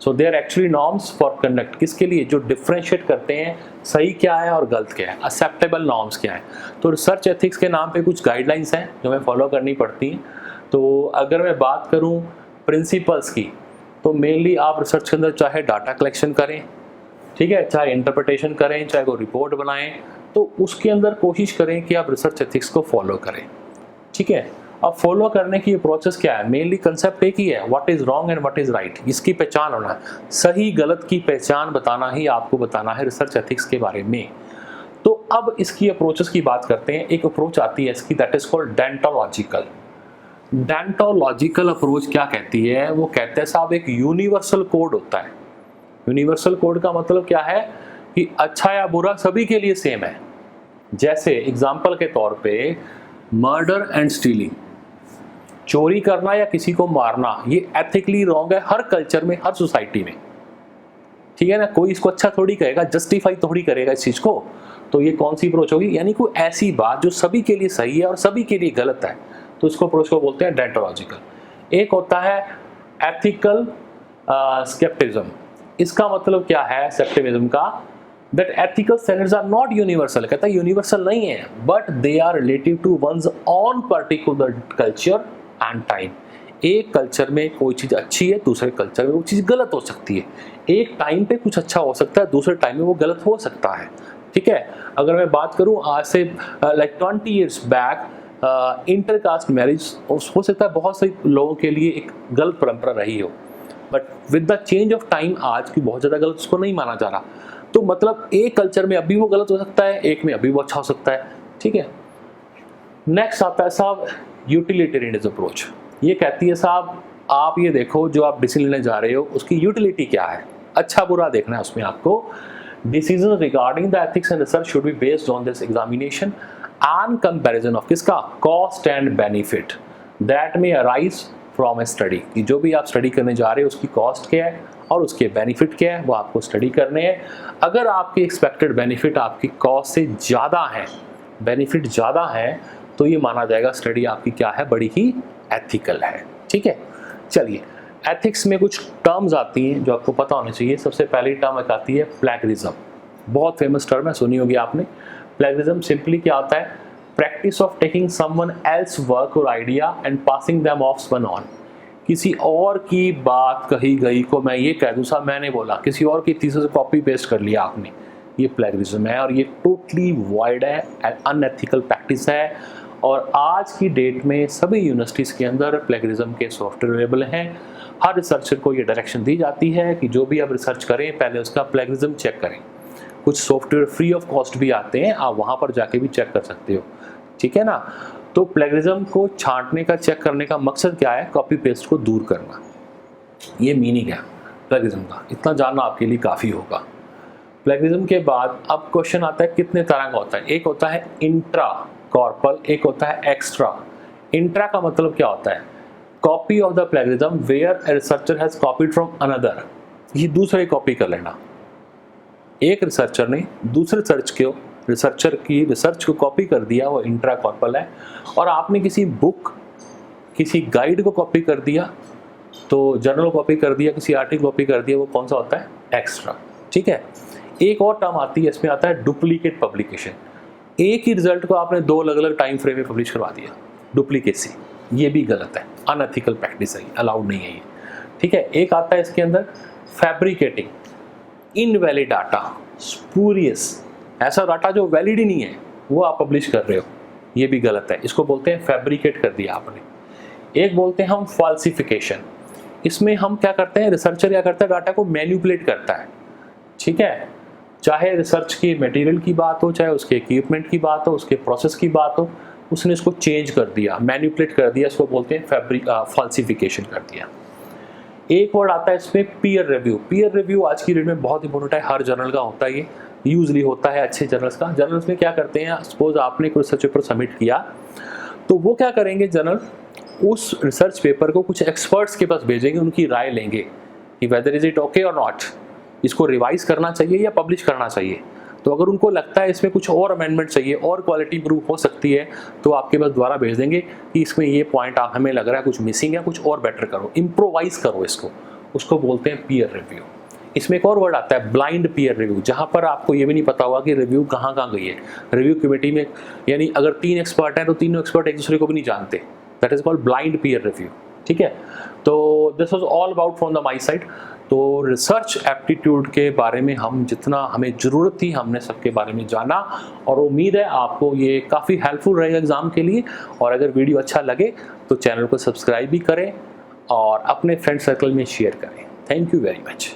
So they are actually norms for conduct, किसके लिए? जो डिफ्रेंशिएट करते हैं सही क्या है और गलत क्या है, एक्सेप्टेबल नॉर्म्स क्या है। तो रिसर्च एथिक्स के नाम पे कुछ गाइडलाइंस हैं जो हमें फॉलो करनी पड़ती हैं। तो अगर मैं बात करूं प्रिंसिपल्स की, तो मेनली आप रिसर्च के अंदर चाहे डाटा कलेक्शन करें, ठीक है, चाहे इंटरप्रिटेशन करें, चाहे कोई रिपोर्ट बनाएं, तो उसके अंदर कोशिश करें कि आप रिसर्च एथिक्स को फॉलो करें, ठीक है। अब फॉलो करने की प्रोसेस क्या है, मेनली कंसेप्ट एक ही है, what is wrong and what is right, इसकी पहचान होना है, सही गलत की पहचान बताना ही आपको बताना है रिसर्च एथिक्स के बारे में। तो अब इसकी अप्रोचेस की बात करते हैं। एक अप्रोच आती है इसकी, दैट इज कॉल्ड डेंटोलॉजिकल। डेंटोलॉजिकल अप्रोच क्या कहती है, वो कहते हैं साहब एक यूनिवर्सल कोड होता है। यूनिवर्सल कोड का मतलब क्या है कि अच्छा या बुरा सभी के लिए सेम है। जैसे एग्जाम्पल के तौर पे मर्डर एंड स्टीलिंग, चोरी करना या किसी को मारना, ये एथिकली रॉन्ग है हर कल्चर में, हर सोसाइटी में, ठीक है ना। कोई इसको अच्छा थोड़ी कहेगा, जस्टिफाई थोड़ी करेगा इस चीज को। तो ये कौन सी अप्रोच होगी, यानी कोई ऐसी बात जो सभी के लिए सही है और सभी के लिए गलत है, तो इसको अप्रोच को बोलते हैं डेंटोलॉजिकल। एक होता है एथिकल स्केप्टिज्म। इसका मतलब क्या है स्केप्टिज्म का, that ethical standards are not universal. कहता है यूनिवर्सल नहीं है, but they are relative to one's on particular culture and time. एक कल्चर में कोई चीज़ अच्छी है, दूसरे कल्चर में वो चीज़ गलत हो सकती है। एक टाइम पे कुछ अच्छा हो सकता है, दूसरे टाइम में वो गलत हो सकता है, ठीक है। अगर मैं बात करूं आज से like 20 years back intercaste marriage हो सकता है बहुत से लोगों के लिए एक गलत परंपरा रही हो, but with the change of time आज की बहुत ज़्यादा गलत उसको नहीं माना जा रहा। तो मतलब एक कल्चर में अभी वो गलत हो सकता है, एक में अभी वो अच्छा हो सकता है, ठीक है। नेक्स्ट आता है साहब यूटिलिटेरियनिज्म अप्रोच। ये कहती है साहब आप ये देखो जो आप डिसीजन लेने जा रहे हो उसकी यूटिलिटी क्या है, अच्छा बुरा देखना है उसमें आपको। Decision regarding the ethics and research should be based on this examination and comparison of किसका, cost and benefit that may arise from a study. कि जो भी आप स्टडी करने जा रहे हो उसकी कॉस्ट क्या है और उसके बेनिफिट क्या है, वो आपको स्टडी करने हैं। अगर आपकी एक्सपेक्टेड बेनिफिट आपकी कॉस्ट से ज़्यादा है, बेनिफिट ज़्यादा है, तो ये माना जाएगा स्टडी आपकी क्या है, बड़ी ही एथिकल है, ठीक है। चलिए एथिक्स में कुछ टर्म्स आती हैं जो आपको पता होनी चाहिए। सबसे पहली टर्म एक आती है प्लैगरिज्म। बहुत फेमस टर्म है, सुनी होगी आपने। प्लैगरिज्म सिंपली क्या होता है, practice of taking someone else work और idea and passing them off one on. किसी और की बात कही गई को मैं ये कह दूँ साहब मैंने बोला, किसी और की तीसरे से कॉपी पेस्ट कर लिया आपने, ये प्लैगरिज्म है और ये टोटली वॉइड है, अनएथिकल प्रैक्टिस है। और आज की डेट में सभी यूनिवर्सिटीज़ के अंदर प्लैगरिज्म के सॉफ्टवेयर अवेलेबल हैं। हर रिसर्चर को ये डायरेक्शन दी जाती है कि जो भी आप रिसर्च करें पहले उसका प्लैगरिज्म चेक करें। कुछ सॉफ्टवेयर फ्री ऑफ कॉस्ट भी आते हैं, आप वहाँ पर जाके भी चेक कर सकते हो, ठीक है ना। तो प्लैगरिज्म को छांटने का, चेक करने का मकसद क्या है, कॉपी पेस्ट को दूर करना, ये मीनिंग है प्लैगरिज्म का। इतना जानना आपके लिए काफ़ी होगा। प्लैगरिज्म के बाद अब क्वेश्चन आता है कितने तरह का होता है। एक होता है इंट्रा कॉर्पल, एक होता है एक्स्ट्रा। इंट्रा का मतलब क्या होता है, copy of the plagiarism where a researcher has copied from another. ये दूसरे कॉपी कर लेना, एक रिसर्चर ने दूसरे रिसर्चर की रिसर्च को कॉपी कर दिया, वो इंट्रा कॉर्पल है। और आपने किसी बुक, किसी गाइड को कॉपी कर दिया, तो जर्नल कॉपी कर दिया, किसी आर्टिकल कॉपी कर दिया, वो कौन सा होता है, एक्स्ट्रा, ठीक है। एक और टर्म आती है इसमें, आता है डुप्लीकेट पब्लिकेशन। एक ही रिजल्ट को आपने दो अलग अलग टाइम फ्रेम में पब्लिश करवा दिया, डुप्लीकेसी, ये भी गलत है, अनएथिकल प्रैक्टिस है, अलाउड नहीं है ये, ठीक है। एक आता है इसके अंदर फैब्रिकेटिंग, इनवैलिड डाटा, स्पूरियस, ऐसा डाटा जो वैलिड ही नहीं है वो आप पब्लिश कर रहे हो, ये भी गलत है, इसको बोलते हैं फैब्रिकेट कर दिया आपने। एक बोलते हैं हम फॉल्सिफिकेशन। इसमें हम क्या करते हैं, रिसर्चर क्या करता है, डाटा को मैनिपुलेट करता है, ठीक है। चाहे रिसर्च की मटेरियल की बात हो, चाहे उसके इक्विपमेंट की बात हो, उसके प्रोसेस की बात हो, उसने इसको चेंज कर दिया, मैनिपुलेट कर दिया, इसको बोलते हैं फॉल्सिफिकेशन कर दिया। एक वर्ड आता है इसमें पीयर रिव्यू। पीयर रिव्यू आज की डेट में बहुत इंपॉर्टेंट है, हर जर्नल का होता है, ये यूजली होता है अच्छे जर्नल्स का। जर्नल्स में क्या करते हैं, सपोज आपने कोई रिसर्च पेपर सबमिट किया, तो वो क्या करेंगे, जर्नल उस रिसर्च पेपर को कुछ एक्सपर्ट्स के पास भेजेंगे, उनकी राय लेंगे कि वेदर इज इट ओके और नॉट, इसको रिवाइज करना चाहिए या पब्लिश करना चाहिए। तो अगर उनको लगता है इसमें कुछ और अमेंडमेंट चाहिए और क्वालिटी इंप्रूव हो सकती है, तो आपके पास दोबारा भेज देंगे कि इसमें ये पॉइंट आप हमें लग रहा है कुछ मिसिंग है, कुछ और बेटर करो, इम्प्रोवाइज करो इसको, उसको बोलते हैं पीयर रिव्यू। इसमें एक और वर्ड आता है ब्लाइंड पीयर रिव्यू, जहाँ पर आपको ये भी नहीं पता होगा कि रिव्यू कहाँ गई है। रिव्यू कमेटी में यानी अगर 3 एक्सपर्ट हैं तो तीनों एक्सपर्ट एक दूसरे को भी नहीं जानते, that is called blind peer review, ठीक है। तो this was all about from the my side. तो रिसर्च एप्टीट्यूड के बारे में हम जितना हमें ज़रूरत थी हमने सबके बारे में जाना, और उम्मीद है आपको ये काफ़ी हेल्पफुल रहेगा एग्ज़ाम के लिए। और अगर वीडियो अच्छा लगे तो चैनल को सब्सक्राइब भी करें और अपने फ्रेंड सर्कल में शेयर करें। Thank you very much.